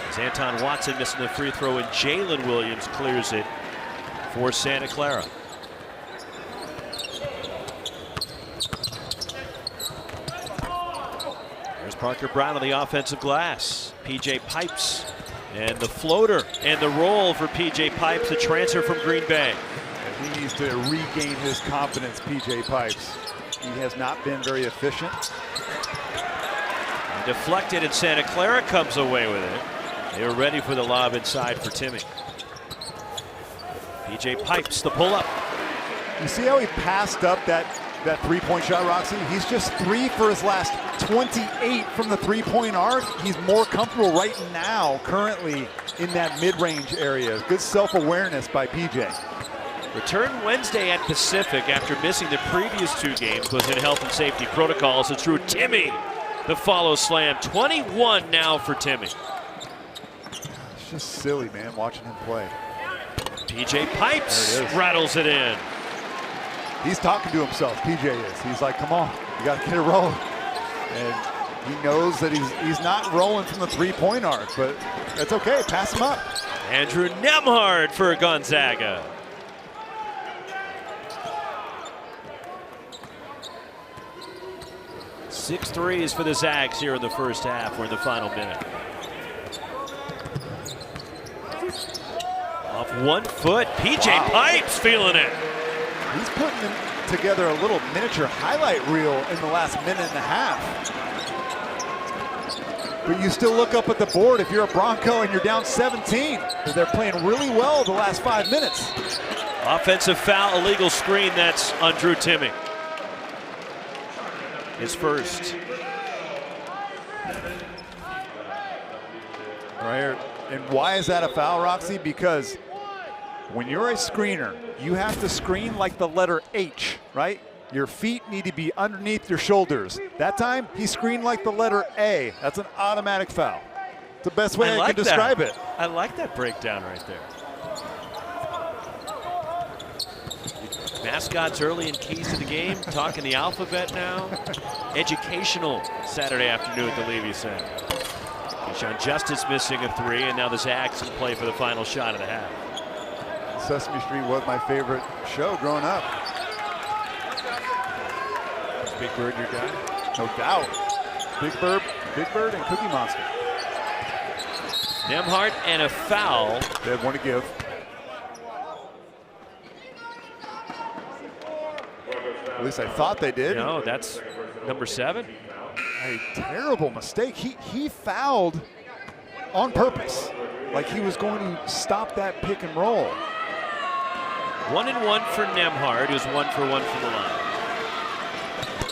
as Anton Watson missing the free throw, and Jalen Williams clears it for Santa Clara. There's Parker Brown on the offensive glass. PJ Pipes and the floater and the roll for PJ Pipes, the transfer from Green Bay. And he needs to regain his confidence, PJ Pipes. He has not been very efficient. And deflected, and Santa Clara comes away with it. They were ready for the lob inside for Timme. PJ Pipes, the pull-up. You see how he passed up that 3-point shot, Roxy? He's just 3 for his last 28 from the 3-point arc. He's more comfortable right now, currently, in that mid-range area. Good self-awareness by PJ. Return Wednesday at Pacific after missing the previous 2 games, was in health and safety protocols. It's Drew Timme, the follow slam. 21 now for Timme. It's just silly, man, watching him play. PJ Pipes rattles it in. He's talking to himself, PJ is. He's like, come on, you got to get it rolling. And he knows that he's not rolling from the 3-point arc, but that's okay, pass him up. Andrew Nembhard for Gonzaga. Six threes for the Zags here in the first half. We're in the final minute. Off 1 foot, PJ Pipes feeling it. He's putting together a little miniature highlight reel in the last minute and a half. But you still look up at the board if you're a Bronco and you're down 17. They're playing really well the last 5 minutes. Offensive foul, illegal screen, that's on Drew Timme. His first. Right here. And why is that a foul, Roxy? Because when you're a screener, you have to screen like the letter H, right? Your feet need to be underneath your shoulders. That time, he screened like the letter A. That's an automatic foul. It's the best way I can describe it. I like that breakdown right there. Mascots early and keys to the game, talking the alphabet now. Educational Saturday afternoon at the Levy Center. Sean Justice missing a 3, and now the Zags can play for the final shot of the half. Sesame Street was my favorite show growing up. Is Big Bird your guy? No doubt. Big Bird and Cookie Monster. Nembhard and a foul. They had one to give. At least I thought they did. No, that's number 7. A terrible mistake. He fouled on purpose, like he was going to stop that pick and roll. 1-and-1 for Nembhard, who's 1 for 1 from the line.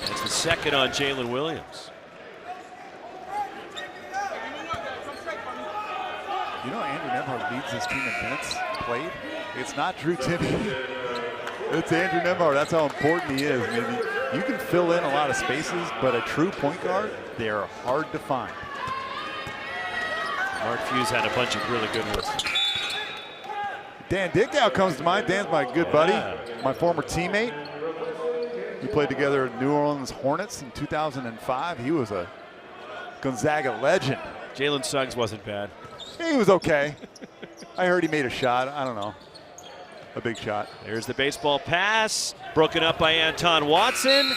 That's the second on Jalen Williams. You know, Andrew Nembhard leads his team in minutes played. It's not Drew Timme. It's Andrew Nembhard. That's how important he is. I mean, you can fill in a lot of spaces, but a true point guard, they are hard to find. Mark Fuse had a bunch of really good ones. Dan Dickau comes to mind. Dan's my good buddy, my former teammate. We played together at New Orleans Hornets in 2005. He was a Gonzaga legend. Jalen Suggs wasn't bad. He was okay. I heard he made a shot. I don't know. A big shot. There's the baseball pass, broken up by Anton Watson,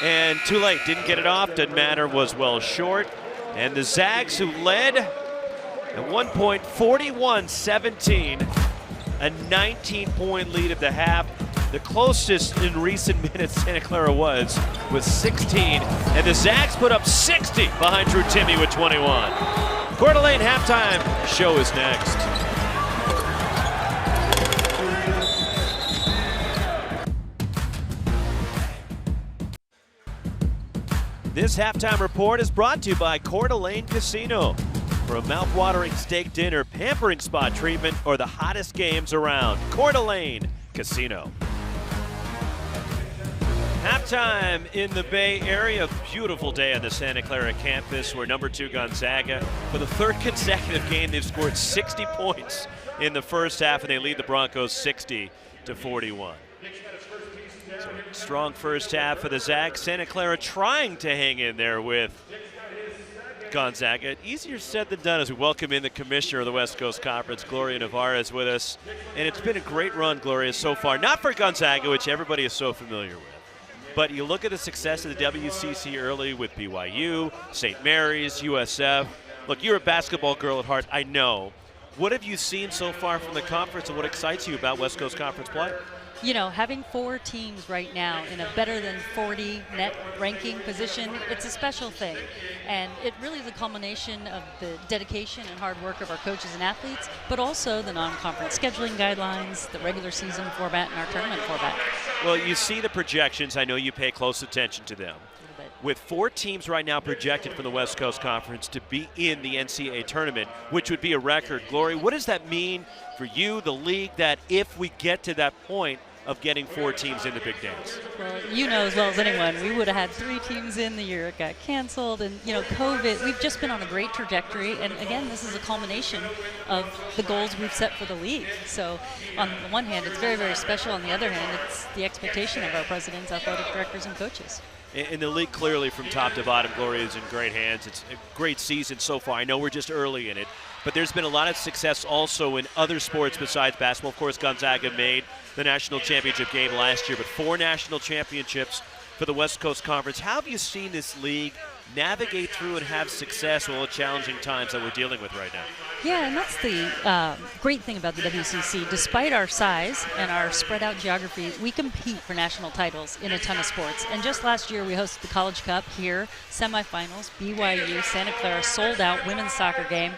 and too late. Didn't get it off. Didn't matter. Was well short. And the Zags, who led at one point, 41-17, a 19-point lead at the half. The closest in recent minutes Santa Clara was 16, and the Zags put up 60 behind Drew Timme with 21. Coeur d'Alene halftime show is next. This halftime report is brought to you by Coeur d'Alene Casino. For a mouth-watering steak dinner, pampering spa treatment, or the hottest games around, Coeur d'Alene Casino. Halftime in the Bay Area. Beautiful day on the Santa Clara campus where number 2 Gonzaga, for the 3rd consecutive game, they've scored 60 points in the first half, and they lead the Broncos 60-41. So, strong first half for the Zags. Santa Clara trying to hang in there with Gonzaga. Easier said than done as we welcome in the commissioner of the West Coast Conference, Gloria Navarez, with us. And it's been a great run, Gloria, so far. Not for Gonzaga, which everybody is so familiar with. But you look at the success of the WCC early with BYU, St. Mary's, USF. Look, you're a basketball girl at heart, I know. What have you seen so far from the conference, and what excites you about West Coast Conference play? You know, having 4 teams right now in a better than 40 net ranking position, it's a special thing. And it really is a culmination of the dedication and hard work of our coaches and athletes, but also the non-conference scheduling guidelines, the regular season format, and our tournament format. Well, you see the projections. I know you pay close attention to them. With 4 teams right now projected from the West Coast Conference to be in the NCAA tournament, which would be a record. Glory, what does that mean for you, the league, that if we get to that point of getting 4 teams in the big dance? Well, you know as well as anyone, we would have had 3 teams in the year it got canceled, and you know, COVID. We've just been on a great trajectory, and again, this is a culmination of the goals we've set for the league. So on the one hand, it's very, very special. On the other hand, it's the expectation of our presidents, athletic directors, and coaches. And the league clearly from top to bottom, Gloria, is in great hands. It's a great season so far. I know we're just early in it, but there's been a lot of success also in other sports besides basketball. Of course, Gonzaga made the national championship game last year, but 4 national championships for the West Coast Conference. How have you seen this league navigate through and have success with all the challenging times that we're dealing with right now? Yeah, and that's the great thing about the WCC. Despite our size and our spread out geography, we compete for national titles in a ton of sports. And just last year, we hosted the College Cup here, semifinals, BYU, Santa Clara, sold out women's soccer game.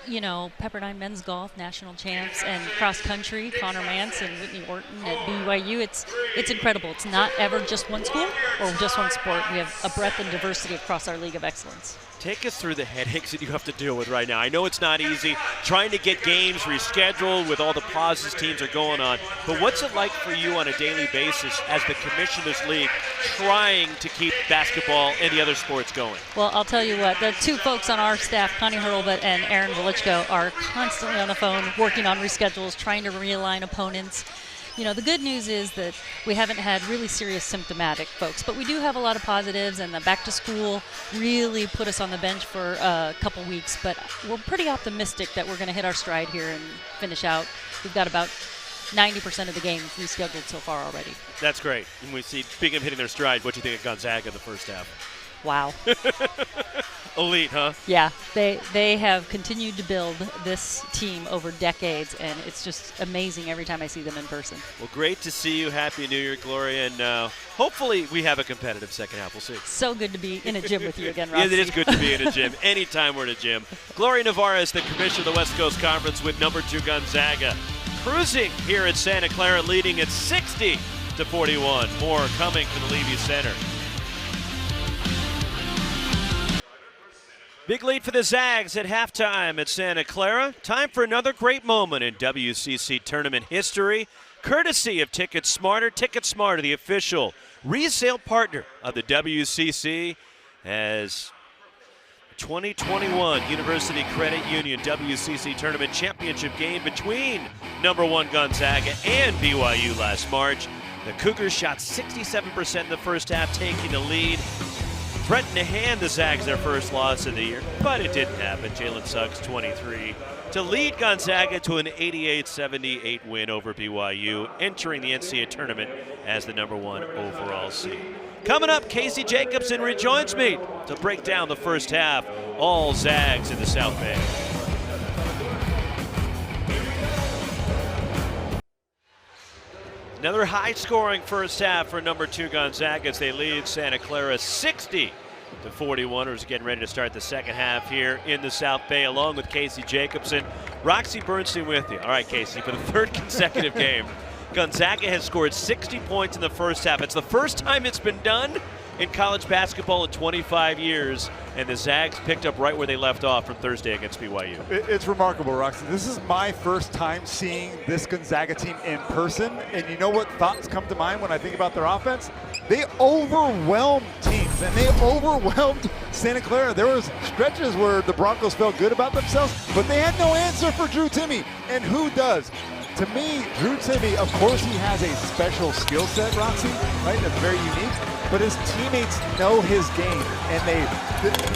You know, Pepperdine men's golf national champs, and cross country, Connor Mance and Whitney Orton at BYU. It's incredible. It's not ever just one school or just one sport. We have a breadth and diversity across our League of Excellence. Take us through the headaches that you have to deal with right now. I know it's not easy trying to get games rescheduled with all the pauses teams are going on, but what's it like for you on a daily basis as the Commissioners League trying to keep basketball and the other sports going? Well, I'll tell you what, the two folks on our staff, Connie Hurlbut and Aaron Velichko, are constantly on the phone working on reschedules, trying to realign opponents. You know, the good news is that we haven't had really serious symptomatic folks, but we do have a lot of positives, and the back to school really put us on the bench for a couple weeks, but we're pretty optimistic that we're going to hit our stride here and finish out. We've got about 90% of the games rescheduled so far already. That's great. And we see, speaking of hitting their stride, what do you think of Gonzaga in the first half? Wow. Elite, huh? Yeah, they have continued to build this team over decades, and it's just amazing every time I see them in person. Well, great to see you. Happy New Year, Gloria, and hopefully we have a competitive second half. We'll see. So good to be in a gym with you again, Roxy. Yes, it is good to be in a gym. Anytime we're in a gym. Gloria Navarra is the commissioner of the West Coast Conference with number 2 Gonzaga. Cruising here at Santa Clara, leading at 60-41. More coming from the Levy Center. Big lead for the Zags at halftime at Santa Clara. Time for another great moment in WCC tournament history, courtesy of Ticket Smarter. Ticket Smarter, the official resale partner of the WCC, as 2021 University Credit Union WCC Tournament Championship game between number 1 Gonzaga and BYU last March. The Cougars shot 67% in the first half, taking the lead. Threatened to hand the Zags their first loss of the year, but it didn't happen. Jalen Suggs, 23, to lead Gonzaga to an 88-78 win over BYU, entering the NCAA tournament as the number 1 overall seed. Coming up, Casey Jacobson rejoins me to break down the first half. All Zags in the South Bay. Another high-scoring first half for number 2 Gonzaga as they lead Santa Clara 60-41. We're getting ready to start the second half here in the South Bay, along with Casey Jacobson. Roxy Bernstein with you. All right, Casey, for the third consecutive game, Gonzaga has scored 60 points in the first half. It's the first time it's been done in college basketball in 25 years, and the Zags picked up right where they left off from Thursday against BYU. It's remarkable, Roxy. This is my first time seeing this Gonzaga team in person, and you know what thoughts come to mind when I think about their offense? They overwhelmed teams, and they overwhelmed Santa Clara. There was stretches where the Broncos felt good about themselves, but they had no answer for Drew Timme, and who does? To me, Drew Timme, of course he has a special skill set, Roxy, right? That's very unique. But his teammates know his game, and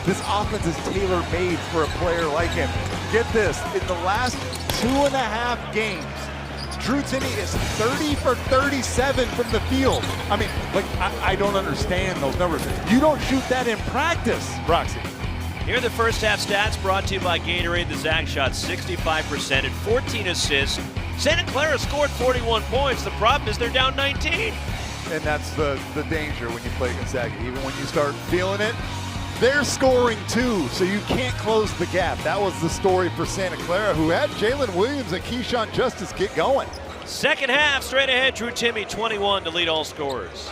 this offense is tailor-made for a player like him. Get this, in the last 2.5 games, Drew Timme is 30 for 37 from the field. I mean, like, I don't understand those numbers. You don't shoot that in practice, Roxy. Here are the first half stats brought to you by Gatorade. The Zags shot 65% and 14 assists. Santa Clara scored 41 points. The problem is they're down 19. And that's the danger when you play Gonzaga. Even when you start feeling it, they're scoring too, so you can't close the gap. That was the story for Santa Clara, who had Jalen Williams and Keyshawn Justice get going. Second half, straight ahead, Drew Timme, 21 to lead all scorers.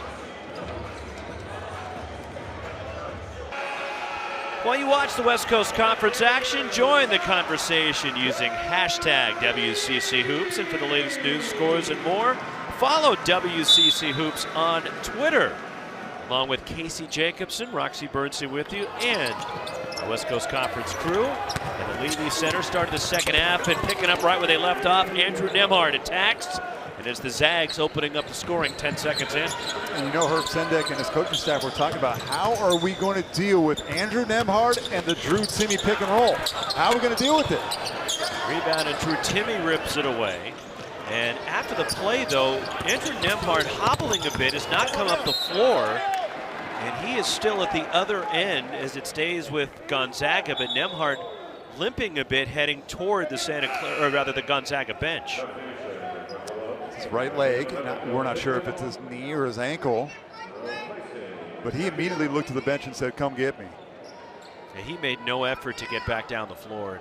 While you watch the West Coast Conference action, join the conversation using hashtag WCC Hoops. And for the latest news, scores, and more, follow WCC Hoops on Twitter. Along with Casey Jacobson, Roxy Bernstein with you, and the West Coast Conference crew. And the Levy Center started the second half and picking up right where they left off. Andrew Nembhard attacks. And it's the Zags opening up the scoring 10 seconds in. And you know Herb Sendek and his coaching staff were talking about how are we going to deal with Andrew Nembhard and the Drew Timme pick and roll? How are we going to deal with it? Rebound, and Drew Timme rips it away. And after the play, though, Andrew Nembhard hobbling a bit, has not come up the floor. And he is still at the other end as it stays with Gonzaga, but Nembhard limping a bit, heading toward the the Gonzaga bench. His right leg, and we're not sure if it's his knee or his ankle, but he immediately looked to the bench and said, "Come get me." And he made no effort to get back down the floor.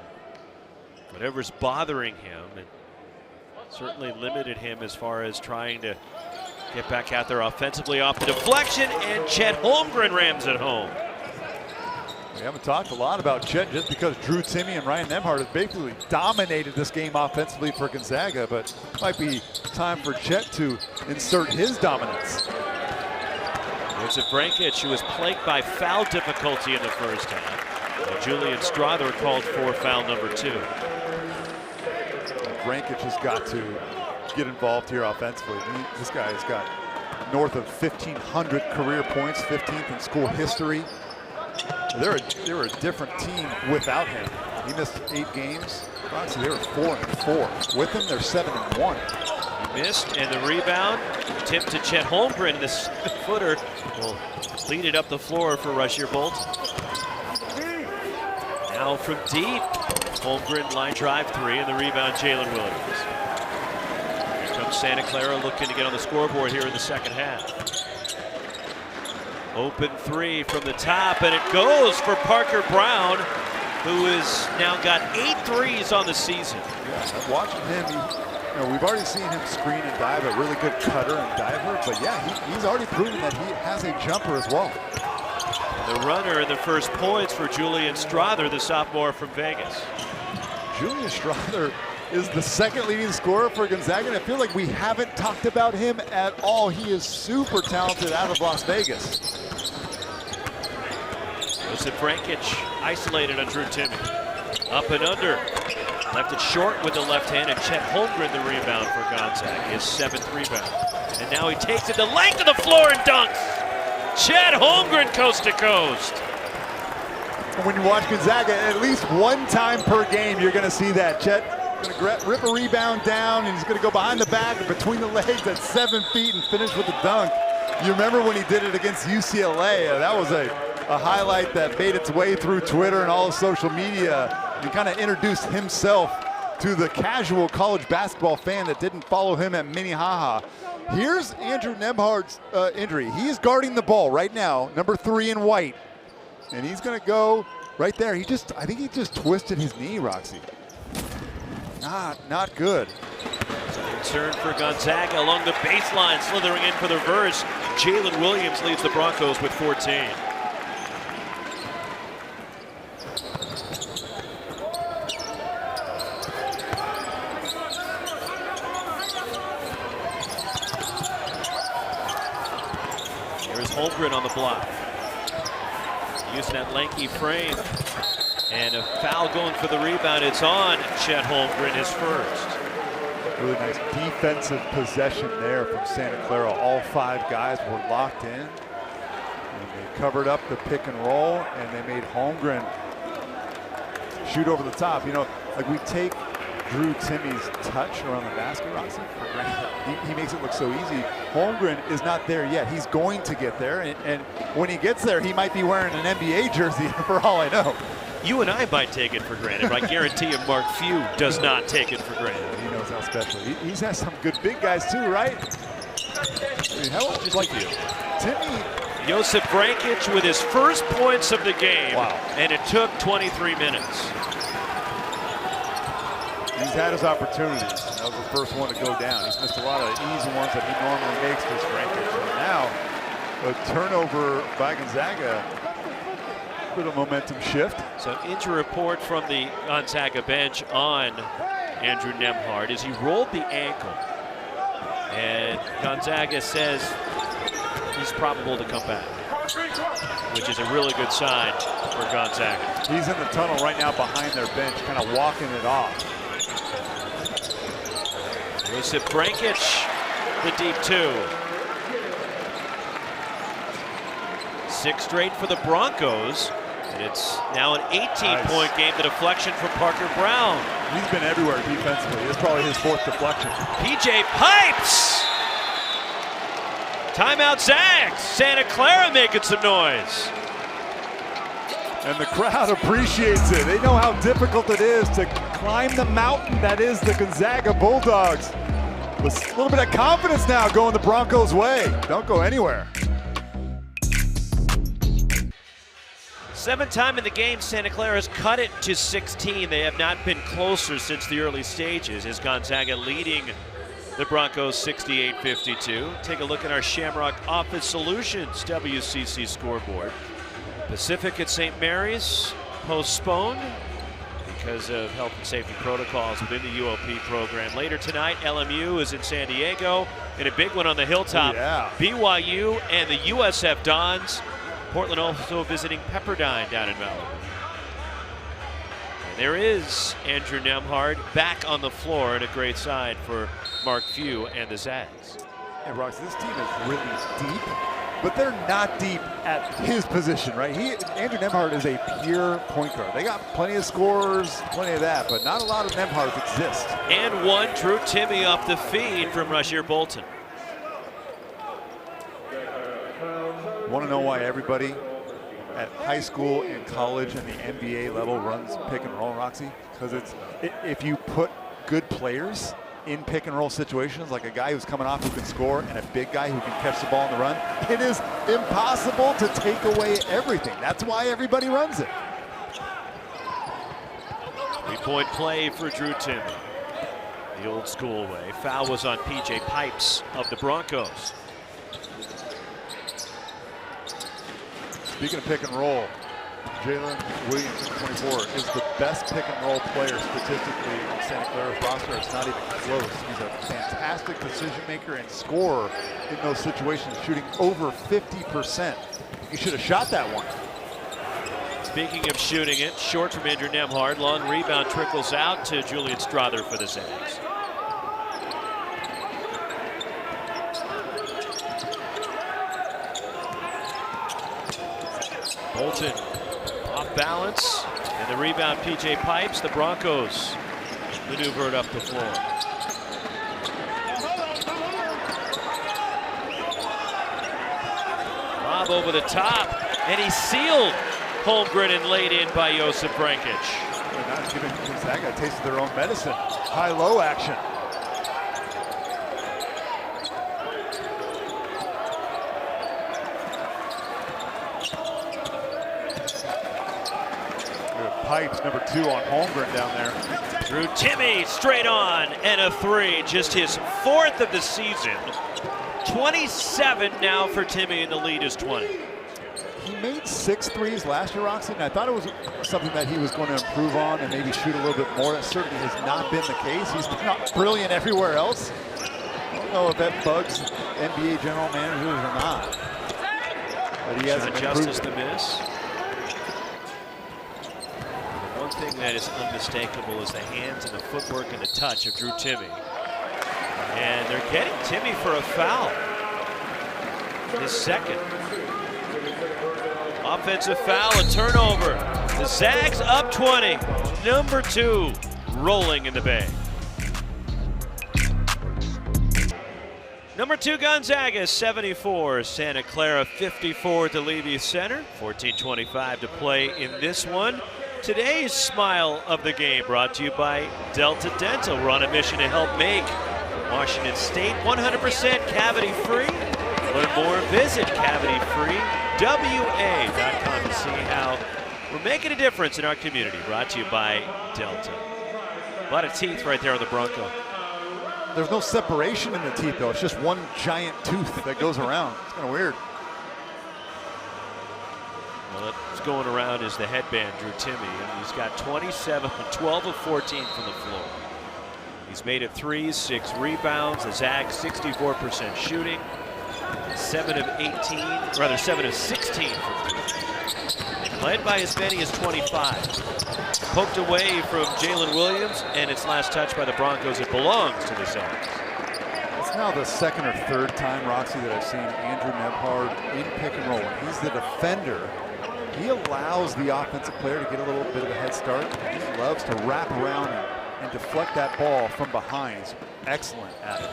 whatever's bothering him, and certainly limited him as far as trying to get back out there offensively off the deflection, and Chet Holmgren rams it home. We haven't talked a lot about Chet just because Drew Timme and Ryan Nembhard have basically dominated this game offensively for Gonzaga, but it might be time for Chet to insert his dominance. There's a Brankic who was plagued by foul difficulty in the first half. And Julian Strother called for foul number 2. Brankic has got to get involved here offensively. This guy has got north of 1,500 career points, 15th in school history. They're a different team without him. He missed 8 games. Honestly, they were 4-4. With him, they're 7-1. He missed, and the rebound tipped to Chet Holmgren. This footer will lead it up the floor for Rasir Bolt. Now from deep, Holmgren line drive 3, and the rebound Jalen Williams. Here comes Santa Clara looking to get on the scoreboard here in the second half. Open 3 from the top, and it goes for Parker Brown, who has now got 8 threes on the season. Yeah, watching him, we've already seen him screen and dive, a really good cutter and diver, but yeah, he's already proven that he has a jumper as well. The runner in the first points for Julian Strother, the sophomore from Vegas. Julian Strother is the second leading scorer for Gonzaga, and I feel like we haven't talked about him at all. He is super talented out of Las Vegas. Joseph Brankic isolated on Drew Timme. Up and under. Left it short with the left hand, and Chet Holmgren the rebound for Gonzaga. His 7th rebound. And now he takes it the length of the floor and dunks. Chet Holmgren coast to coast. When you watch Gonzaga, at least one time per game, you're going to see that. Chet going to rip a rebound down, and he's going to go behind the back and between the legs at 7 feet and finish with a dunk. You remember when he did it against UCLA? That was a highlight that made its way through Twitter and all of social media. He kind of introduced himself to the casual college basketball fan that didn't follow him at Minnehaha. Here's Andrew Nembhard's injury. He is guarding the ball right now, number 3 in white. And he's going to go right there. I think he just twisted his knee, Roxy. Not good. Concern for Gonzaga along the baseline, slithering in for the reverse. Jalen Williams leads the Broncos with 14. Here's Holmgren on the block. Using that lanky frame. And a foul going for the rebound. It's on Chet Holmgren, his first. Really nice defensive possession there from Santa Clara. All 5 guys were locked in. And they covered up the pick and roll, and they made Holmgren shoot over the top. Like we take Drew Timme's touch around the basket, Roxy, for granted. He makes it look so easy. Holmgren is not there yet. He's going to get there, and when he gets there, he might be wearing an NBA jersey for all I know. You and I might take it for granted, but I guarantee you Mark Few does not take it for granted. He knows how special. He's had some good big guys too, right? How old is like you? Timme. Joseph Brankic with his first points of the game. Wow. And it took 23 minutes. He's had his opportunities. That was the first one to go down. He's missed a lot of easy ones that he normally makes this Brankic. And now, a turnover by Gonzaga. Little momentum shift. So injury report from the Gonzaga bench on Andrew Nembhard is he rolled the ankle. And Gonzaga says he's probable to come back, which is a really good sign for Gonzaga. He's in the tunnel right now behind their bench, kind of walking it off. Joseph Brankic, the deep 2. 6 straight for the Broncos. And it's now an 18-point game. The deflection from Parker Brown. He's been everywhere defensively. It's probably his 4th deflection. PJ pipes! Timeout Zags. Santa Clara making some noise. And the crowd appreciates it. They know how difficult it is to climb the mountain that is the Gonzaga Bulldogs. With a little bit of confidence now going the Broncos' way. Don't go anywhere. Seventh time in the game, Santa Clara's cut it to 16. They have not been closer since the early stages, as Gonzaga leading the Broncos 68-52. Take a look at our Shamrock Office Solutions WCC scoreboard. Pacific at St. Mary's postponed because of health and safety protocols within the UOP program. Later tonight, LMU is in San Diego, and a big one on the Hilltop. BYU and the USF Dons. Portland also visiting Pepperdine down in Malibu. And there is Andrew Nemhard back on the floor, and a great sign for Mark Few and the Zags. Hey, Rox, this team is really deep, but they're not deep at his position, right? Andrew Nemhard is a pure point guard. They got plenty of scorers, plenty of that, but not a lot of Nemhards exist. And one, Drew Timme off the feed from Rasheer Bolton. Want to know why everybody at high school and college and the NBA level runs pick and roll, Roxy? Because if you put good players in pick and roll situations, like a guy who's coming off who can score and a big guy who can catch the ball on the run, it is impossible to take away everything. That's why everybody runs it. 3-point play for Drew Timme. The old school way. Foul was on PJ Pipes of the Broncos. Speaking of pick and roll, Jalen Williams, 24, is the best pick and roll player statistically on Santa Clara's roster. It's not even close. He's a fantastic decision maker and scorer in those situations, shooting over 50%. He should have shot that one. Speaking of shooting it, short from Andrew Nemhard. Long rebound trickles out to Julian Strother for the Zags. Bolton off balance, and the rebound PJ Pipes. The Broncos maneuvered up the floor. Lob over the top, and he sealed Holmgren and laid in by Josip Brankic. They're not giving Gonzaga a taste of their own medicine. High-low action. Pipes, number 2 on Holmgren down there. Drew Timme straight on, and a 3, just his 4th of the season. 27 now for Timme, and the lead is 20. He made 6 threes last year, Roxy, and I thought it was something that he was going to improve on and maybe shoot a little bit more. That certainly has not been the case. He's not brilliant everywhere else. I don't know if that bugs NBA general managers or not. But he hasn't justice the miss. One thing that is unmistakable is the hands and the footwork and the touch of Drew Timme. And they're getting Timme for a foul. His second. Offensive foul, a turnover. The Zags up 20. Number 2 rolling in the Bay. Number 2 Gonzaga 74, Santa Clara 54 to Levy Center. 14:25 to play in this one. Today's smile of the game brought to you by Delta Dental. We're on a mission to help make Washington State 100% cavity free. Learn more, visit cavityfreewa.com to see how we're making a difference in our community. Brought to you by Delta. A lot of teeth right there on the Bronco. There's no separation in the teeth, though. It's just one giant tooth that goes around. It's kind of weird. Well, what's going around is the headband, Drew Timme, and he's got 27, 12 of 14 from the floor. He's made it 3s, 6 rebounds. The Zags 64% shooting, 7 of 16 from 3. Led by as many as 25. Poked away from Jalen Williams, and its last touch by the Broncos. It belongs to the Zags. It's now the 2nd or 3rd time, Roxy, that I've seen Andrew Nemhard in pick and roll. When he's the defender, he allows the offensive player to get a little bit of a head start. He loves to wrap around and deflect that ball from behind. He's excellent at it.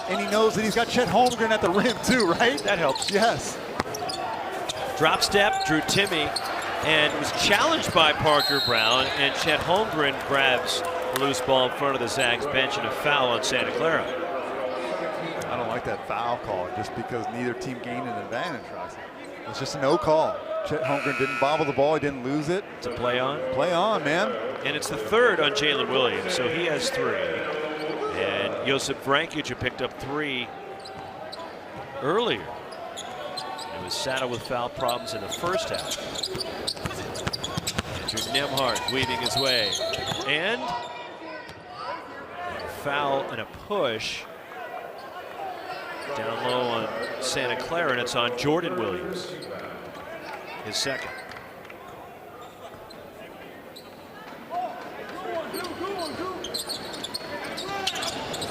And he knows that he's got Chet Holmgren at the rim too, right? That helps. Yes. Drop step, Drew Timme, and was challenged by Parker Brown, and Chet Holmgren grabs the loose ball in front of the Zags bench and a foul on Santa Clara. I don't like that foul call just because neither team gained an advantage, Roxy. It's just a no call. Chet Holmgren didn't bobble the ball. He didn't lose it. To play on. Play on, man. And it's the third on Jalen Williams, so he has 3. And Josip Vrankic who picked up 3 earlier. It was saddled with foul problems in the first half. Andrew Nembhard weaving his way. And a foul and a push down low on Santa Clara, and it's on Jordan Williams, his second.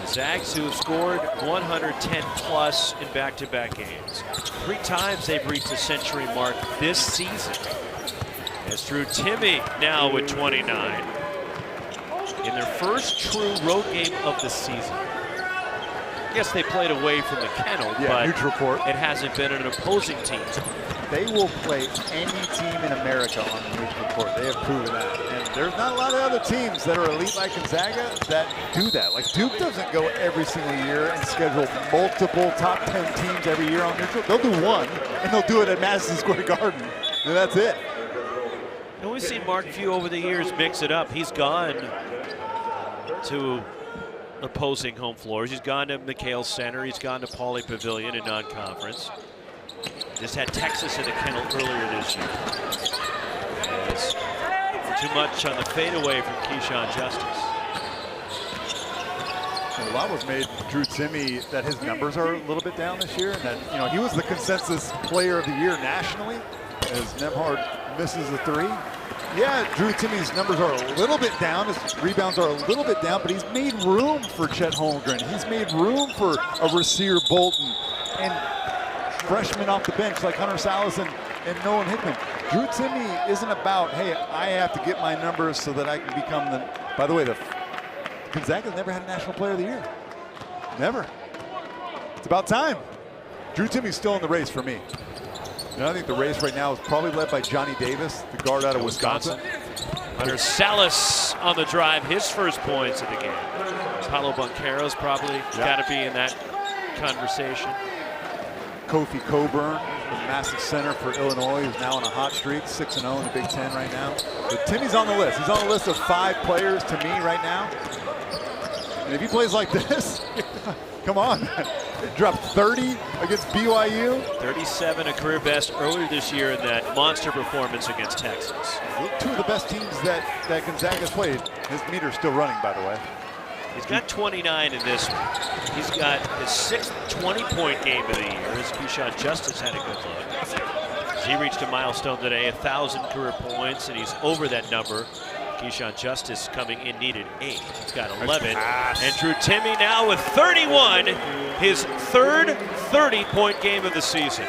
The Zags, who have scored 110 plus in back-to-back games. 3 times they've reached the century mark this season. As Drew Timme now with 29 in their first true road game of the season. Yes, they played away from the kennel, but neutral court. It hasn't been an opposing team. They will play any team in America on the neutral court. They have proven that. And there's not a lot of other teams that are elite like Gonzaga that do that. Like Duke doesn't go every single year and schedule multiple top 10 teams every year on neutral. They'll do one, and they'll do it at Madison Square Garden. And that's it. And we've seen Mark Few over the years mix it up. He's gone to opposing home floors. He's gone to McHale Center. He's gone to Pauley Pavilion in non-conference. Just had Texas in the kennel earlier this year. As too much on the fadeaway from Keyshawn Justice. A lot was made Drew Timme that his numbers are a little bit down this year, and that he was the consensus player of the year nationally. As Nembhard misses a 3. Yeah, Drew Timme's numbers are a little bit down. His rebounds are a little bit down, but he's made room for Chet Holmgren. He's made room for a Rasir Bolton and freshmen off the bench like Hunter Salas and Nolan Hickman. Drew Timme isn't about, hey, I have to get my numbers so that I can become the. By the way, Gonzaga's never had a National Player of the Year. Never. It's about time. Drew Timme's still in the race for me. And I think the race right now is probably led by Johnny Davis, the guard out of Wisconsin. Hunter Salas on the drive, his first points of the game. Paolo Banchero's probably got to be in that conversation. Kofi Coburn, the massive center for Illinois, who's now on a hot streak, 6-0 in the Big Ten right now. But Timmy's on the list. He's on the list of 5 players to me right now. And if he plays like this, come on. Dropped 30 against BYU. 37, a career best earlier this year in that monster performance against Texas. 2 of the best teams that Gonzaga's played. His meter's still running, by the way. He's got 29 in this one. He's got his 6th 20-point game of the year, as Keyshawn Justice had a good look. He reached a milestone today, 1,000 career points, and he's over that number. Keyshawn Justice coming in needed 8. He's got 11. And Drew Timme now with 31, his 3rd 30-point game of the season.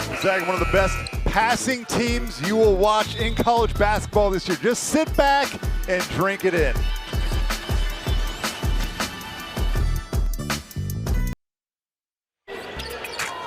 Gonzaga, one of the best passing teams you will watch in college basketball this year. Just sit back and drink it in.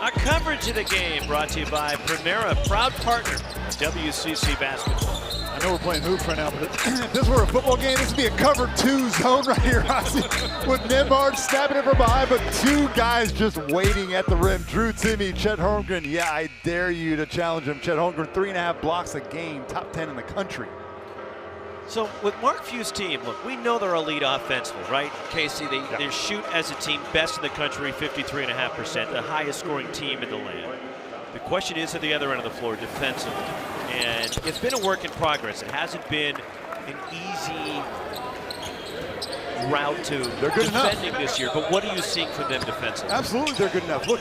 Our coverage of the game brought to you by Primera, proud partner of WCC basketball. I know we're playing hoops right now, but if this were a football game, this would be a cover 2 zone right here, Rossi, with Nembhard snapping it from behind, but 2 guys just waiting at the rim. Drew Timme, Chet Holmgren. Yeah, I dare you to challenge him. Chet Holmgren, 3.5 blocks a game, top 10 in the country. So with Mark Few's team, look, we know they're elite offensively, right? Casey, they shoot as a team best in the country, 53.5%, the highest scoring team in the land. The question is at the other end of the floor, defensively. And it's been a work in progress. It hasn't been an easy route to defending this year, but what are you seeing from them defensively? Absolutely, they're good enough. Look,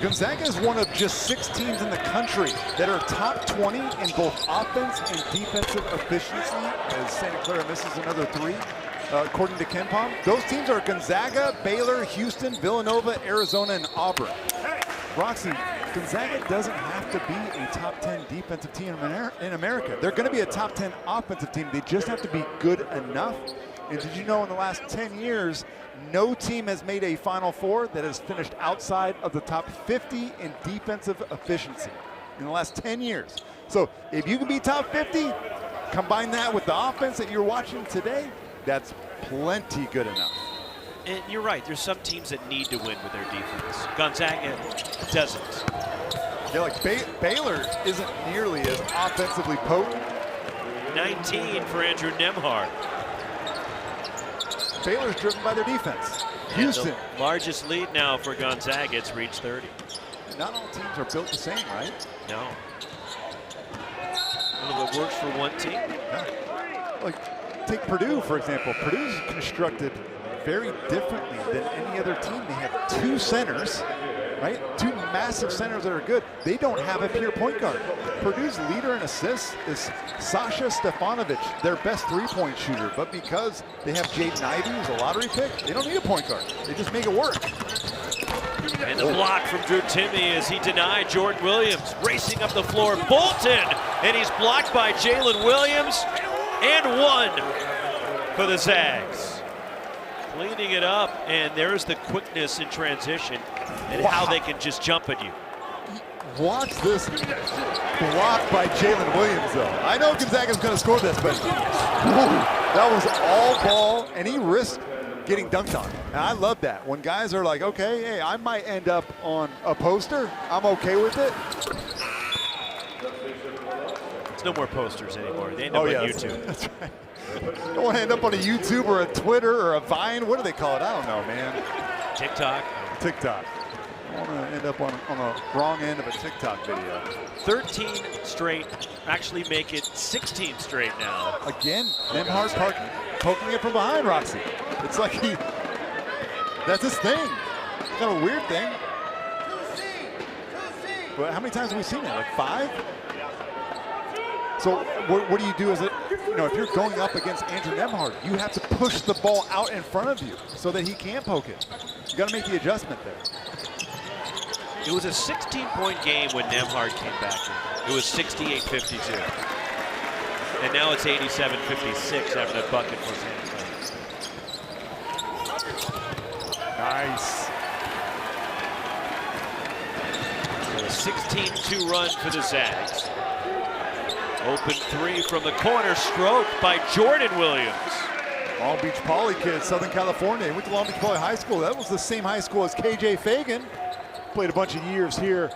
Gonzaga is one of just 6 teams in the country that are top 20 in both offense and defensive efficiency, as Santa Clara misses another 3, according to KenPom. Those teams are Gonzaga, Baylor, Houston, Villanova, Arizona, and Auburn. Roxy, Gonzaga doesn't have to be a top 10 defensive team in America. They're going to be a top 10 offensive team. They just have to be good enough. And did you know in the last 10 years, no team has made a Final Four that has finished outside of the top 50 in defensive efficiency in the last 10 years. So if you can be top 50, combine that with the offense that you're watching today, that's plenty good enough. And you're right, there's some teams that need to win with their defense. Gonzaga doesn't. Yeah, like Baylor isn't nearly as offensively potent. 19 for Andrew Nembhard. Baylor's driven by their defense. Houston. And the largest lead now for Gonzaga, it's reached 30. Not all teams are built the same, right? No. What works for one team. Yeah. Like, take Purdue, for example. Purdue's constructed very differently than any other team. They have 2 centers, right? 2 massive centers that are good. They don't have a pure point guard. Purdue's leader in assists is Sasha Stefanovic, their best 3-point shooter. But because they have Jaden Ivey, who's a lottery pick, they don't need a point guard. They just make it work. And the block from Drew Timme as he denied Jordan Williams. Racing up the floor, Bolton! And he's blocked by Jalen Williams. And 1 for the Zags. Cleaning it up, and there's the quickness in transition and how they can just jump at you. Watch this block by Jalen Williams, though. I know Gonzaga's going to score this, but that was all ball, and he risked getting dunked on. And I love that. When guys are like, okay, hey, I might end up on a poster. I'm okay with it. There's no more posters anymore. They end up on YouTube. That's right. Don't want to end up on a YouTube or a Twitter or a Vine. What do they call it? I don't know, man. TikTok. TikTok. I want to end up on the wrong end of a TikTok video. 13 straight, actually make it 16 straight now. Again, Nembhard poking it from behind, Roxy. It's like that's his thing. It's kind of a weird thing. But how many times have we seen it? Like 5? So what do you do as if you're going up against Andrew Nembhard, you have to push the ball out in front of you so that he can poke it. You got to make the adjustment there. It was a 16-point game when Nembhard came back in. It was 68-52. And now it's 87-56 after that bucket for Santa Clara. Nice. So a 16-2 run for the Zags. Open 3 from the corner, stroke by Jordan Williams. Long Beach Poly kid, Southern California. He went to Long Beach Poly High School. That was the same high school as KJ Fagan. Played a bunch of years here.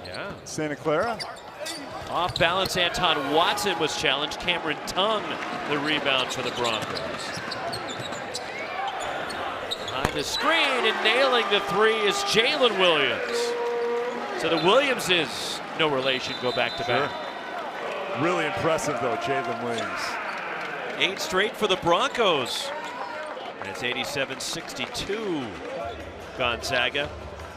Yeah. Santa Clara. Off balance, Anton Watson was challenged. Cameron Tongue, the rebound for the Broncos. Behind the screen and nailing the 3 is Jalen Williams. So the Williamses, no relation, go back to back. Really impressive though, Jalen Williams. 8 straight for the Broncos. And it's 87-62. Gonzaga.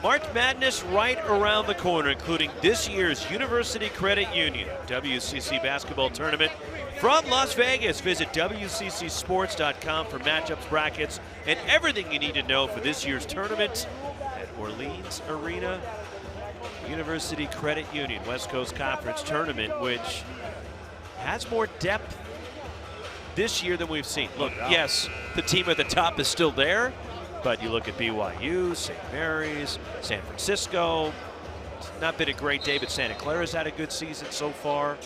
March Madness right around the corner, including this year's University Credit Union WCC basketball tournament from Las Vegas. Visit WCCSports.com for matchups, brackets, and everything you need to know for this year's tournament at Orleans Arena. University Credit Union West Coast Conference tournament, which has more depth this year than we've seen. Look, yes, the team at the top is still there, but you look at BYU, St. Mary's, San Francisco. It's not been a great day, but Santa Clara's had a good season so far.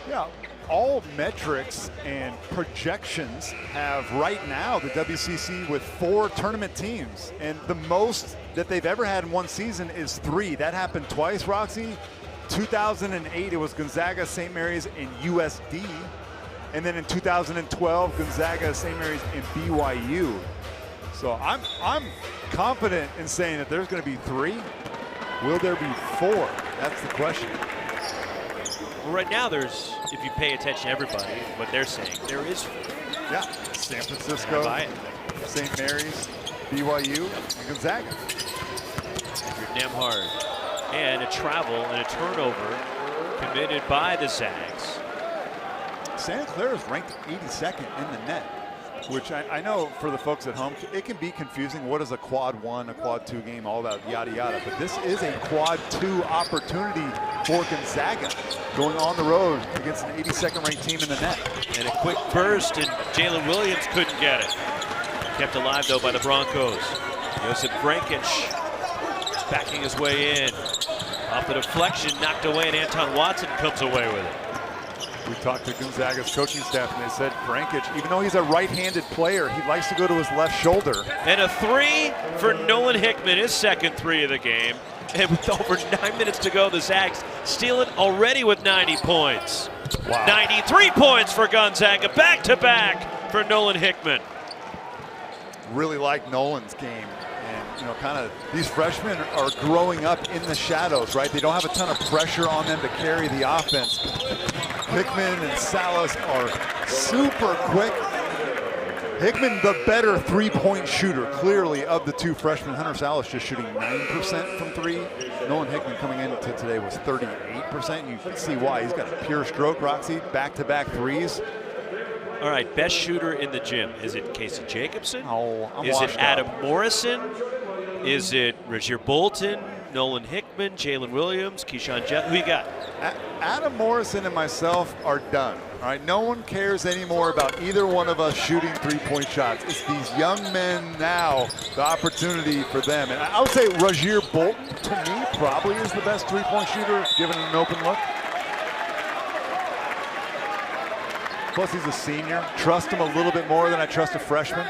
Yeah, all metrics and projections have right now the WCC with 4 tournament teams. And the most that they've ever had in one season is 3. That happened twice, Roxy. 2008, it was Gonzaga, St. Mary's, and USD. And then in 2012, Gonzaga, St. Mary's, and BYU. So I'm confident in saying that there's going to be 3. Will there be 4? That's the question. Well, right now there's, if you pay attention to everybody, what they're saying, there is 4. Yeah, San Francisco, St. Mary's, BYU, and Gonzaga. Andrew Nembhard. And a travel and a turnover committed by the Zags. Santa Clara is ranked 82nd in the net, which I know for the folks at home, it can be confusing. What is a quad 1, a quad 2 game, all that yada yada. But this is a quad 2 opportunity for Gonzaga going on the road against an 82nd ranked team in the net. And a quick burst, and Jalen Williams couldn't get it. Kept alive though by the Broncos. Josip Vrankic backing his way in. Off the deflection, knocked away, and Anton Watson comes away with it. We talked to Gonzaga's coaching staff, and they said Brankic, even though he's a right-handed player, he likes to go to his left shoulder. And a three for Nolan Hickman, his second three of the game. And with over 9 minutes to go, the Zags steal it already with 90 points. Wow. 93 points for Gonzaga, back-to-back for Nolan Hickman. Really like Nolan's game. And, kind of these freshmen are growing up in the shadows, right? They don't have a ton of pressure on them to carry the offense. Hickman and Salas are super quick. Hickman, the better three-point shooter, clearly, of the two freshmen. Hunter Salas just shooting 9% from three. Nolan Hickman coming into today was 38%. You can see why. He's got a pure stroke, Roxy, back-to-back threes. All right, best shooter in the gym. Is it Casey Jacobson? Oh, I'm Is it Adam out. Morrison? Is it Rozier Bolton, Nolan Hickman, Jalen Williams, Keyshawn Who you got? Adam Morrison and myself are done. All right, no one cares anymore about either one of us shooting three-point shots. It's these young men now, the opportunity for them. And I would say Rozier Bolton, to me, probably is the best three-point shooter, given an open look. Plus, he's a senior. Trust him a little bit more than I trust a freshman.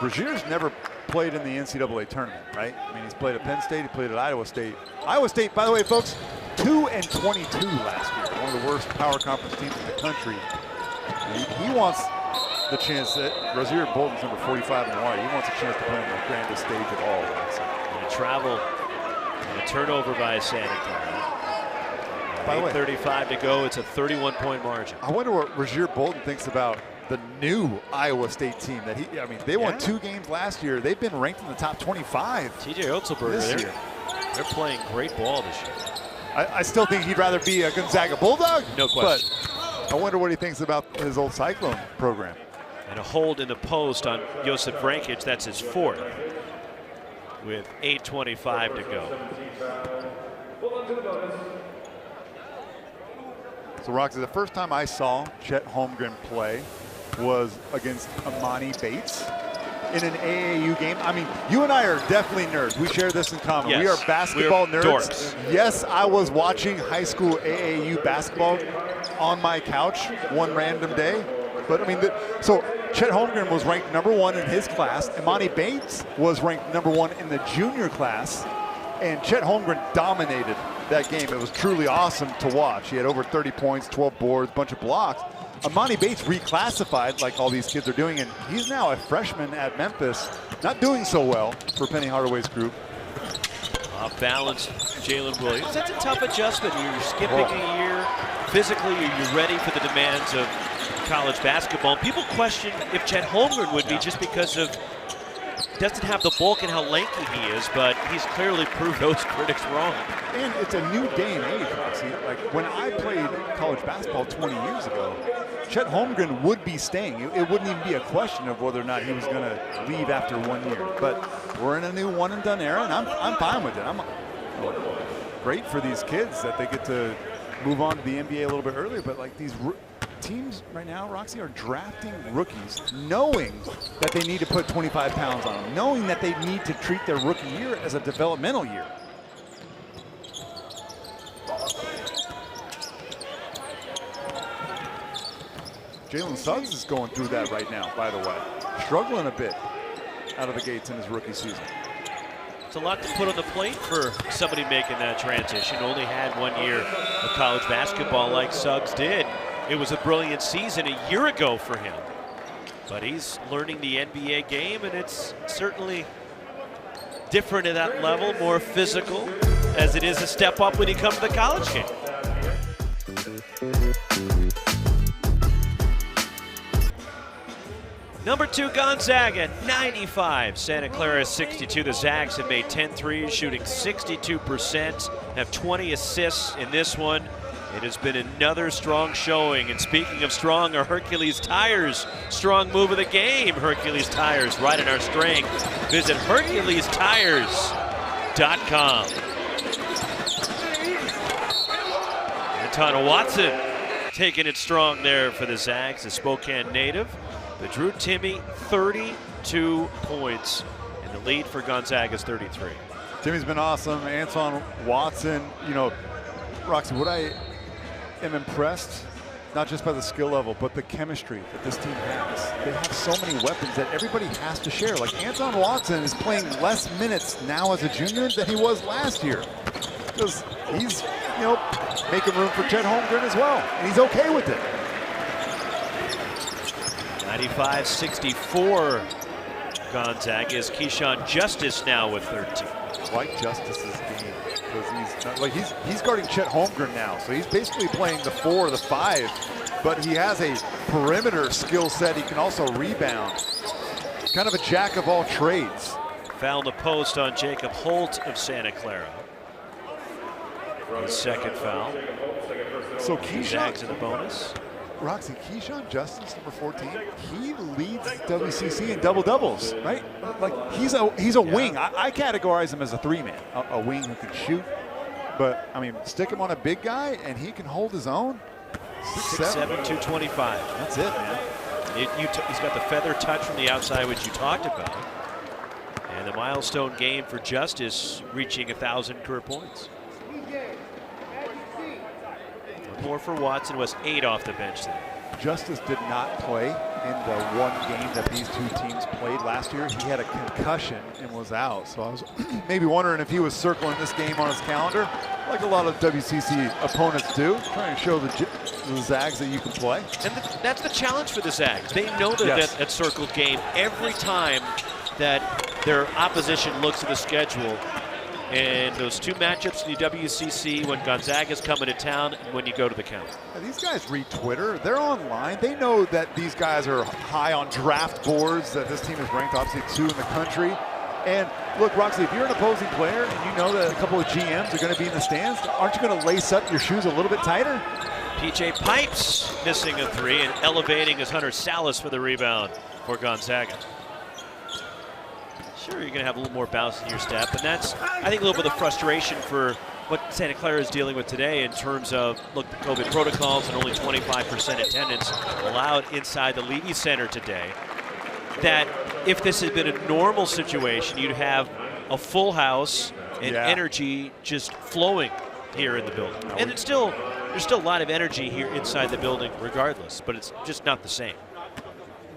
Rozier's never played in the NCAA tournament, right? I mean, he's played at Penn State, he played at Iowa State. Iowa State, by the way, folks, 2-22 last year. One of the worst power conference teams in the country. He wants the chance that Rozier Bolton's number 45 in Hawaii. He wants a chance to play on the grandest stage of all. And a travel and a turnover by Santa Clara. By the way, 8:35 to go. It's a 31-point margin. I wonder what Rozier Bolton thinks about the new Iowa State team that they won 2 games last year. They've been ranked in the top 25 TJ Otzelberger, they're playing great ball this year. I still think he'd rather be a Gonzaga Bulldog. No question. But I wonder what he thinks about his old Cyclone program. And a hold in the post on Josip Brankic. That's his fourth with 8:25 to go. So, Roxy, the first time I saw Chet Holmgren play was against Amani Bates in an AAU game. I mean, you and I are definitely nerds. We share this in common. Yes, we are basketball we're nerds. dorks. Yes, I was watching high school AAU basketball on my couch one random day. But, I mean, so Chet Holmgren was ranked #1 in his class. Amani Bates was ranked #1 in the junior class. And Chet Holmgren dominated that game. It was truly awesome to watch. He had over 30 points, 12 boards, bunch of blocks. Amani Bates reclassified like all these kids are doing, and he's now a freshman at Memphis. Not doing so well for Penny Hardaway's group. Off balance, Jalen Williams. That's a tough adjustment. You're skipping a year. Physically, are you ready for the demands of college basketball? People question if Chet Holmgren would be just because of doesn't have the bulk and how lanky he is, but he's clearly proved those critics wrong. And it's a new day and age, Roxy. Like when I played college basketball 20 years ago, Chet Holmgren would be staying. It wouldn't even be a question of whether or not he was going to leave after 1 year. But we're in a new one and done era, and I'm fine with it. I'm great for these kids that they get to move on to the NBA a little bit earlier. But like these teams right now, Roxy, are drafting rookies knowing that they need to put 25 pounds on them, knowing that they need to treat their rookie year as a developmental year. Jalen Suggs is going through that right now, by the way. Struggling a bit out of the gates in his rookie season. It's a lot to put on the plate for somebody making that transition. Only had 1 year of college basketball like Suggs did. It was a brilliant season a year ago for him. But he's learning the NBA game, and it's certainly different at that level, more physical, as it is a step up when you come to the college game. Number 2, Gonzaga, 95. Santa Clara, 62. The Zags have made 10 threes, shooting 62%, have 20 assists in this one. It has been another strong showing. And speaking of strong, are Hercules Tires. Strong move of the game. Hercules Tires, right in our strength. Visit HerculesTires.com. Anton Watson taking it strong there for the Zags, the Spokane native. But Drew Timme, 32 points. And the lead for Gonzaga is 33. Timmy's been awesome. Anton Watson, Roxy, what I am impressed, not just by the skill level, but the chemistry that this team has. They have so many weapons that everybody has to share. Like Anton Watson is playing less minutes now as a junior than he was last year. Because he's, making room for Chet Holmgren as well, and he's okay with it. 95-64 Gonzaga is Keyshawn Justice now with 13. I like Justice's game because he's guarding Chet Holmgren now, so he's basically playing the 4, the 5, but he has a perimeter skill set. He can also rebound. Kind of a jack of all trades. Foul in the post on Jacob Holt of Santa Clara. His second foul. So Keyshawn in the bonus. Roxy, Keyshawn Justice, number 14, he leads WCC in double-doubles, right? Like, he's a wing. I categorize him as a 3-man, a wing who can shoot. But, I mean, stick him on a big guy, and he can hold his own. 6'7", 225. That's it, man. He's got the feather touch from the outside, which you talked about. And the milestone game for Justice, reaching 1,000 career points. More for Watson, was 8 off the bench today. Justice did not play in the one game that these two teams played last year. He had a concussion and was out. So I was maybe wondering if he was circling this game on his calendar, like a lot of WCC opponents do, trying to show the Zags that you can play. And that's the challenge for the Zags. They know that circled game every time that their opposition looks at the schedule. And those two matchups in the WCC, when Gonzaga's coming to town and when you go to the county. These guys read Twitter. They're online. They know that these guys are high on draft boards, that this team is ranked obviously 2 in the country. And look, Roxy, if you're an opposing player and you know that a couple of GMs are going to be in the stands, aren't you going to lace up your shoes a little bit tighter? PJ Pipes missing a 3 and elevating as Hunter Salas for the rebound for Gonzaga. Sure, you're going to have a little more bounce in your step, and that's, I think, a little bit of frustration for what Santa Clara is dealing with today in terms of, look, the COVID protocols and only 25% attendance allowed inside the Levy Center today. That if this had been a normal situation, you'd have a full house and energy just flowing here in the building. And there's still a lot of energy here inside the building regardless, but it's just not the same.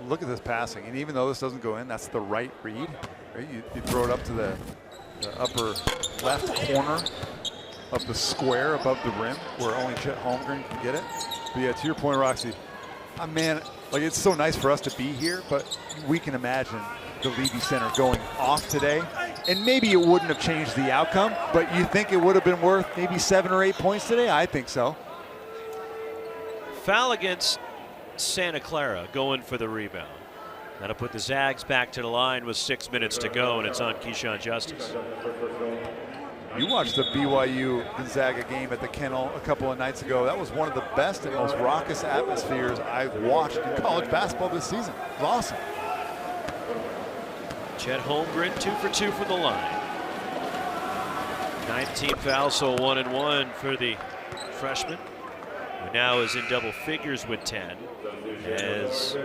Look at this passing, and even though this doesn't go in, that's the right read. Right? You throw it up to the upper left corner of the square above the rim where only Chet Holmgren can get it. But yeah, to your point, Roxy, man, like, it's so nice for us to be here, but we can imagine the Levy Center going off today, and maybe it wouldn't have changed the outcome, but you think it would have been worth maybe 7 or 8 points today? I think so. Foul against Santa Clara, going for the rebound. That'll put the Zags back to the line with 6 minutes to go, and it's on Keyshawn Justice. You watched the BYU Gonzaga game at the Kennel a couple of nights ago. That was one of the best and most raucous atmospheres I've watched in college basketball this season. It was awesome. Chet Holmgren 2 for 2 from the line. 19 fouls, so 1-and-1 for the freshman, who now is in double figures with 10. As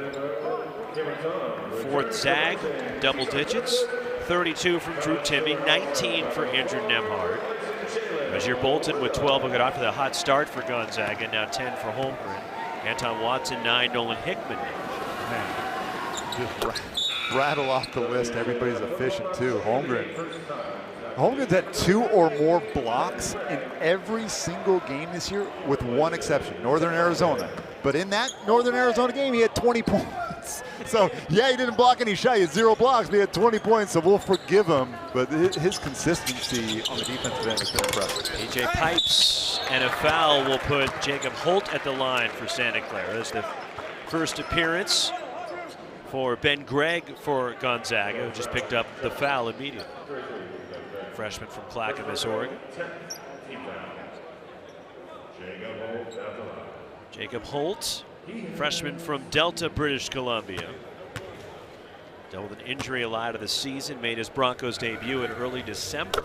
fourth Zag, double digits. 32 from Drew Timme, 19 for Andrew Nembhard. Rasir Bolton with 12 will get off to the hot start for Gonzaga, now 10 for Holmgren. Anton Watson, 9, Nolan Hickman. Man, just rattle off the list. Everybody's efficient too. Holmgren's had 2 or more blocks in every single game this year, with one exception, Northern Arizona. But in that Northern Arizona game, he had 20 points. So, yeah, he didn't block any shot. He had 0 blocks, but he had 20 points, so we'll forgive him. But his consistency on the defensive end has been impressive. PJ Pipes and a foul will put Jacob Holt at the line for Santa Clara. That's the first appearance for Ben Gregg for Gonzaga, who just picked up the foul immediately. Freshman from Clackamas, Oregon. Jacob Holt, freshman from Delta, British Columbia. Dealt with an injury a lot of the season, made his Broncos debut in early December.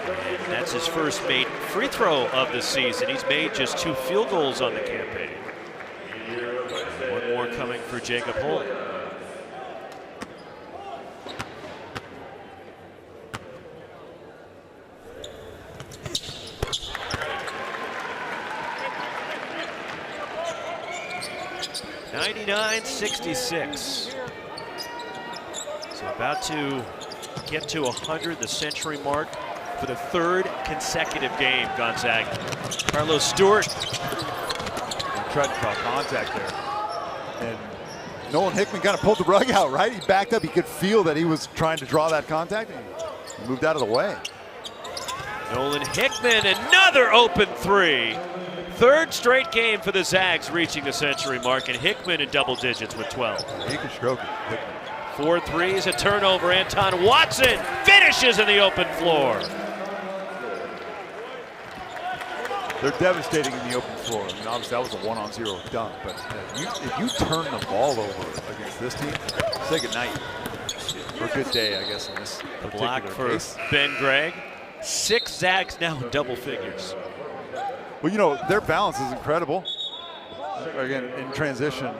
And that's his first made free throw of the season. He's made just 2 field goals on the campaign. One more coming for Jacob Holt. 99-66. So about to get to 100, the century mark for the third consecutive game, Gonzaga. Carlos Stewart. He tried to draw contact there. And Nolan Hickman kind of pulled the rug out, right? He backed up. He could feel that he was trying to draw that contact. And he moved out of the way. Nolan Hickman, another open three. Third straight game for the Zags reaching the century mark, and Hickman in double digits with 12. He can stroke it, Hickman. 4 threes, a turnover. Anton Watson finishes in the open floor. They're devastating in the open floor. I mean, obviously that was a 1-on-0 dunk, but if you turn the ball over against this team, say goodnight. Or a good day, I guess, in this Block for case. Ben Gregg. 6 Zags now in double figures. Well, you know, their balance is incredible. Again, in transition,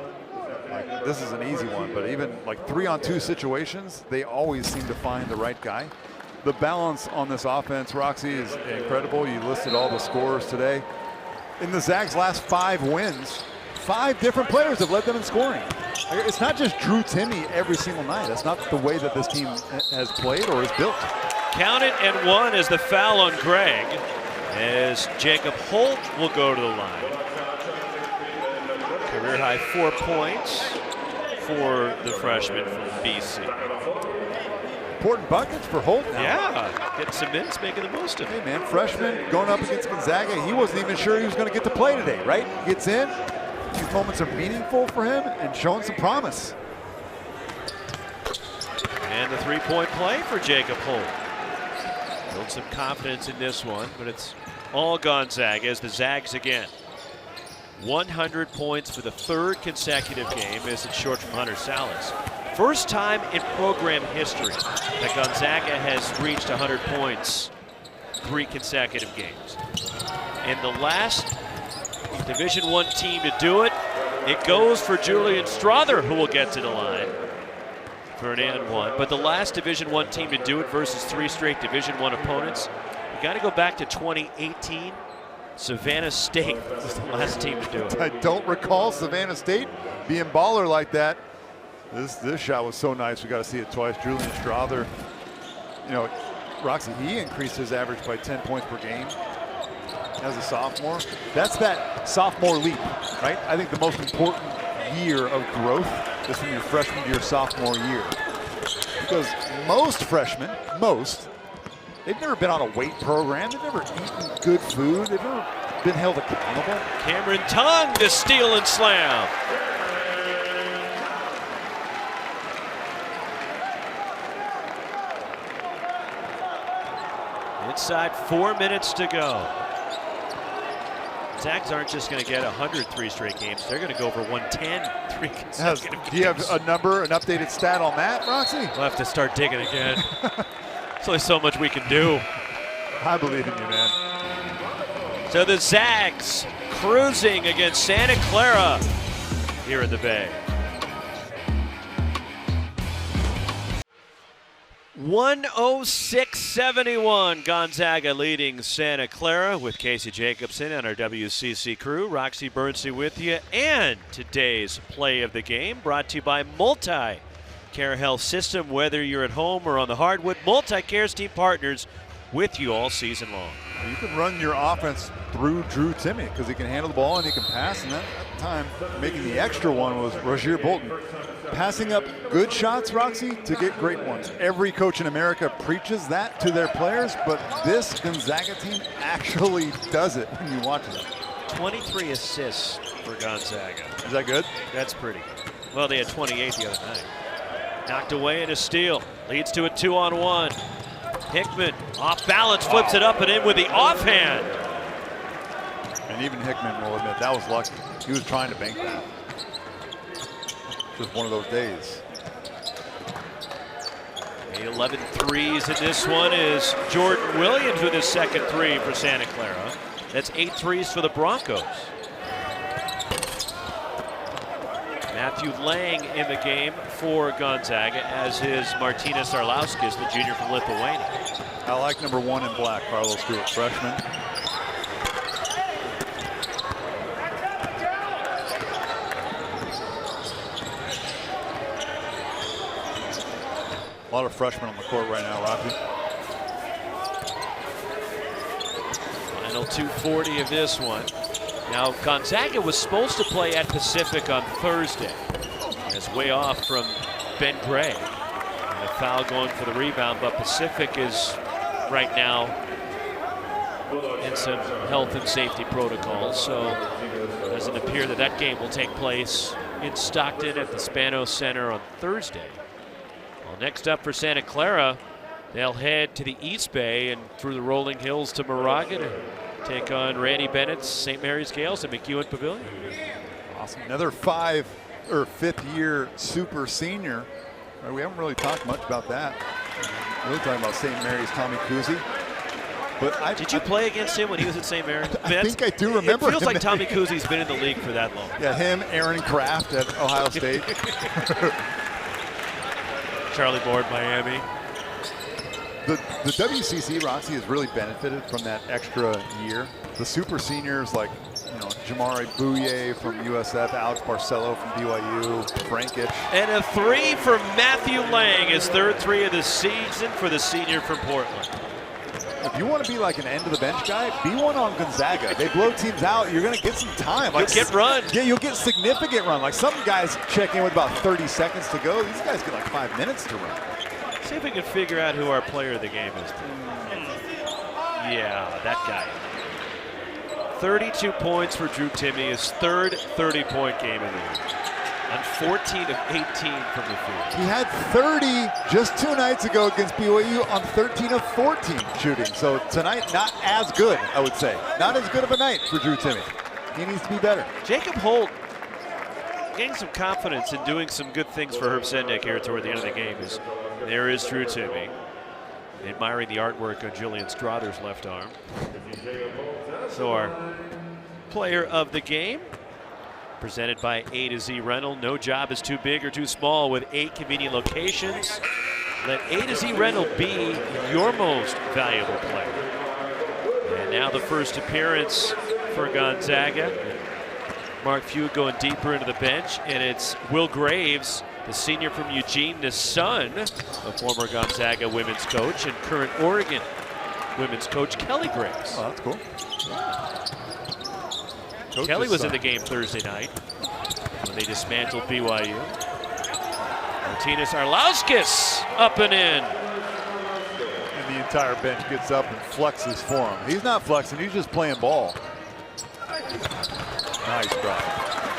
like, this is an easy one, but even like 3-on-2 situations, they always seem to find the right guy. The balance on this offense, Roxy, is incredible. You listed all the scorers today. In the Zags' last 5 wins, 5 different players have led them in scoring. It's not just Drew Timme every single night. That's not the way that this team has played or is built. Count it, and 1 is the foul on Gregg, as Jacob Holt will go to the line. Career high 4 points for the freshman from BC. Important buckets for Holt now. Yeah, getting some minutes, making the most of it. Hey man, freshman going up against Gonzaga. He wasn't even sure he was going to get to play today, right? He gets in. These moments are meaningful for him and showing some promise. And the three-point play for Jacob Holt. Built some confidence in this one, but it's all Gonzaga as the Zags again. 100 points for the 3rd consecutive game as it's short from Hunter Salas. First time in program history that Gonzaga has reached 100 points 3 consecutive games. And the last Division I team to do it, it goes for Julian Strother, who will get to the line for an and 1. But the last Division I team to do it versus 3 straight Division I opponents, you got to go back to 2018. Savannah State was the last team to do it. I don't recall Savannah State being baller like that. This shot was so nice. We got to see it twice. Julian Strother, you know, Roxy, he increased his average by 10 points per game as a sophomore. That's that sophomore leap, right? I think the most important year of growth is from your freshman to your sophomore year. Because most freshmen, they've never been on a weight program. They've never eaten good food. They've never been held accountable. Cameron Tongue to steal and slam. Inside 4 minutes to go. Zags aren't just going to get 100 3 straight games. They're going to go over 110 3 consecutive games. Do you have a number, an updated stat on that, Roxy? We'll have to start digging again. There's only so much we can do. I believe in you, man. So the Zags cruising against Santa Clara here in the Bay. 106-71, Gonzaga leading Santa Clara with Casey Jacobson and our WCC crew. Roxy Bernstein with you, and today's play of the game brought to you by Multi-Care Health System. Whether you're at home or on the hardwood, Multi-Care's team partners with you all season long. You can run your offense through Drew Timme because he can handle the ball and he can pass. And at the time, making the extra one was Rozier Bolton. Passing up good shots, Roxy, to get great ones. Every coach in America preaches that to their players, but this Gonzaga team actually does it when you watch it. 23 assists for Gonzaga. Is that good? That's pretty good. Well, they had 28 the other night. Knocked away and a steal. Leads to a 2-on-1. Hickman off balance, flips it up and in with the offhand. And even Hickman will admit that was lucky. He was trying to bank that. Just one of those days. 11 threes in this one is Jordan Williams with his second 3 for Santa Clara. That's 8 threes for the Broncos. Matthew Lang in the game for Gonzaga, as is Martinas Arlauskas, the junior from Lithuania. I like number 1 in black, Carlos Stewart, freshman. A lot of freshmen on the court right now, Rocky. Final 2:40 of this one. Now, Gonzaga was supposed to play at Pacific on Thursday. It's way off from Ben Gregg. And a foul going for the rebound, but Pacific is right now in some health and safety protocols, so it doesn't appear that that game will take place in Stockton at the Spanos Center on Thursday. Well, next up for Santa Clara, they'll head to the East Bay and through the rolling hills to Moraga to take on Randy Bennett's St. Mary's Gales at McEwen Pavilion. Awesome. Another fifth-year super senior. Right, we haven't really talked much about that. Really talking about St. Mary's Tommy Kuzi. But did you play against him when he was at St. Mary's? I think I do remember. It feels like Tommy Kuzi's been in the league for that long. Yeah, him, Aaron Kraft at Ohio State. Charlie Board, Miami. The WCC, Roxy, has really benefited from that extra year. The super seniors like, Jamari Bouye from USF, Alex Barcelo from BYU, Frankic. And a three for Matthew Lang, his third three of the season for the senior from Portland. If you want to be like an end-of-the-bench guy, be one on Gonzaga. They blow teams out. You're going to get some time. You'll get run. Yeah, you'll get significant run. Like some guys check in with about 30 seconds to go. These guys get like 5 minutes to run. See if we can figure out who our player of the game is. Yeah, that guy. 32 points for Drew Timme, his third 30-point game of the year. On 14 of 18 from the field. He had 30 just 2 nights ago against BYU on 13 of 14 shooting. So tonight, not as good, I would say. Not as good of a night for Drew Timme. He needs to be better. Jacob Holt gaining some confidence in doing some good things for Herb Sendek here toward the end of the game. There is Drew Timme, admiring the artwork on Julian Strother's left arm. So our player of the game, presented by A to Z Rental. No job is too big or too small with 8 convenient locations. Let A to Z Rental be your most valuable player. And now the first appearance for Gonzaga. Mark Few going deeper into the bench, and it's Will Graves, the senior from Eugene, the son of former Gonzaga women's coach and current Oregon women's coach Kelly Graves. Oh, that's cool. Kelly was in the game Thursday night when they dismantled BYU. Martinez Arlauskas up and in. And the entire bench gets up and flexes for him. He's not flexing, he's just playing ball. Nice drive.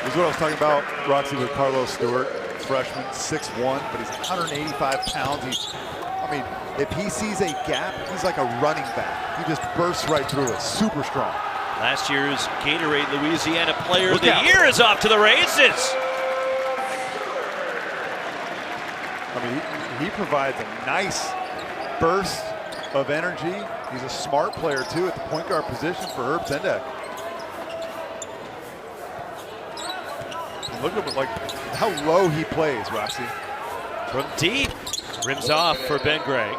This is what I was talking about, Roxy, with Carlos Stewart, freshman, 6'1", but he's 185 pounds. If he sees a gap, he's like a running back. He just bursts right through it, super strong. Last year's Gatorade Louisiana Player of the Year is off to the races. He provides a nice burst of energy. He's a smart player, too, at the point guard position for Herb Sendek. Look at how low he plays, Roxy. From deep, rims off for Ben Gregg.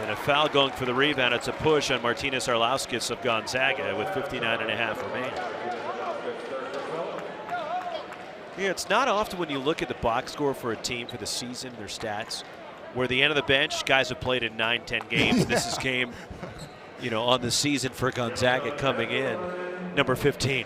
And a foul going for the rebound. It's a push on Martinez Arlauskas of Gonzaga with 59.5 remaining. Yeah, it's not often when you look at the box score for a team for the season, their stats, where the end of the bench, guys have played in 9-10 games. Yeah. This is game, on the season for Gonzaga coming in, number 15.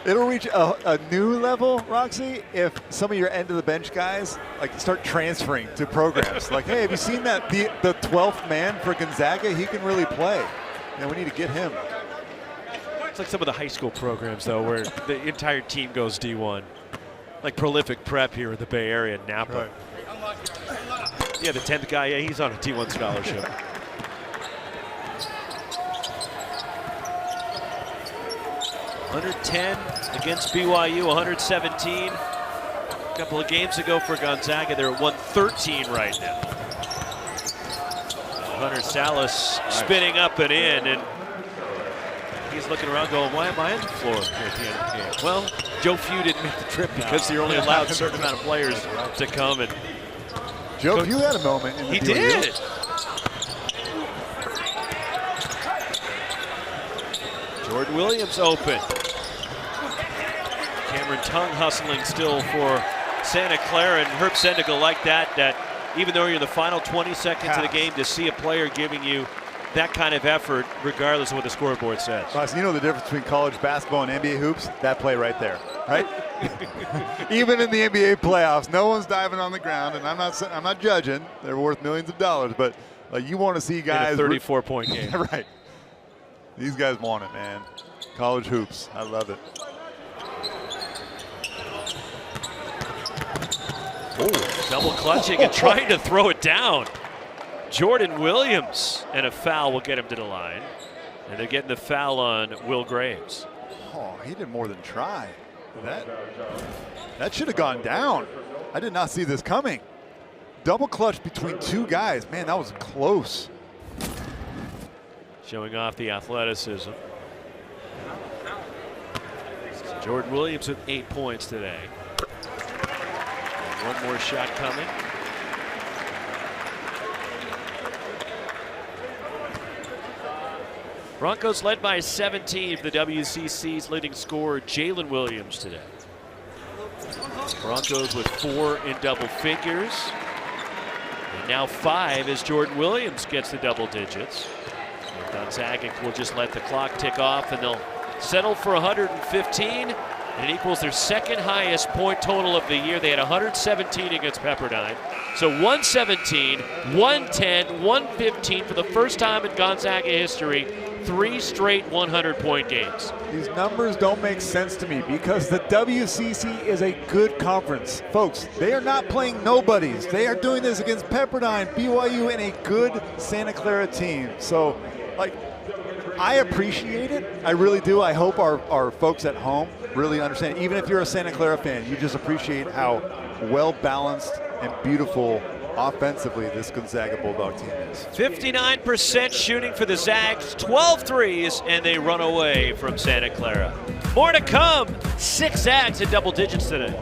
It'll reach a new level, Roxy, if some of your end-of-the-bench guys start transferring to programs. Like, hey, have you seen that the 12th man for Gonzaga? He can really play. We need to get him. It's like some of the high school programs, though, where the entire team goes D1. Like Prolific Prep here in the Bay Area, Napa. Right. Yeah, the 10th guy, he's on a D1 scholarship. $110 against BYU, 117. A couple of games ago for Gonzaga, they're at 113 right now. Hunter Salas spinning up and in, and he's looking around going, why am I on the floor here at the end of the game? Well, Joe Few didn't make the trip because you're only allowed a certain amount of players to come. And Joe Few had a moment in the He BYU. did. Jordan Williams open. Cameron Tongue hustling still for Santa Clara, and Herb Sendigal like that even though you're in the final 20 seconds of the game, to see a player giving you that kind of effort, regardless of what the scoreboard says. You know the difference between college basketball and NBA hoops? That play right there, right? Even in the NBA playoffs, no one's diving on the ground, and I'm not judging. They're worth millions of dollars, but like, you want to see guys in a 34-point game. Right. These guys want it, man. College hoops. I love it. Oh, double clutching and trying to throw it down. Jordan Williams, and a foul will get him to the line. And they're getting the foul on Will Graves. Oh, he did more than try. That should have gone down. I did not see this coming. Double clutch between two guys. Man, that was close. Showing off the athleticism. So Jordan Williams with 8 points today. And one more shot coming. Broncos led by 17 for the WCC's leading scorer, Jalen Williams, today. Broncos with 4 in double figures. And now 5 as Jordan Williams gets the double digits. And Gonzaga will just let the clock tick off, and they'll settle for 115. And it equals their second highest point total of the year. They had 117 against Pepperdine. So 117, 110, 115 for the first time in Gonzaga history. 3 straight 100-point games. These numbers don't make sense to me because the WCC is a good conference. Folks, they are not playing nobodies. They are doing this against Pepperdine, BYU, and a good Santa Clara team. So, like, I appreciate it. I really do. I hope our folks at home really understand. Even if you're a Santa Clara fan, you just appreciate how well-balanced and beautiful offensively this Gonzaga Bulldog team is. 59% shooting for the Zags, 12 threes, and they run away from Santa Clara. More to come. 6 Zags in double digits today.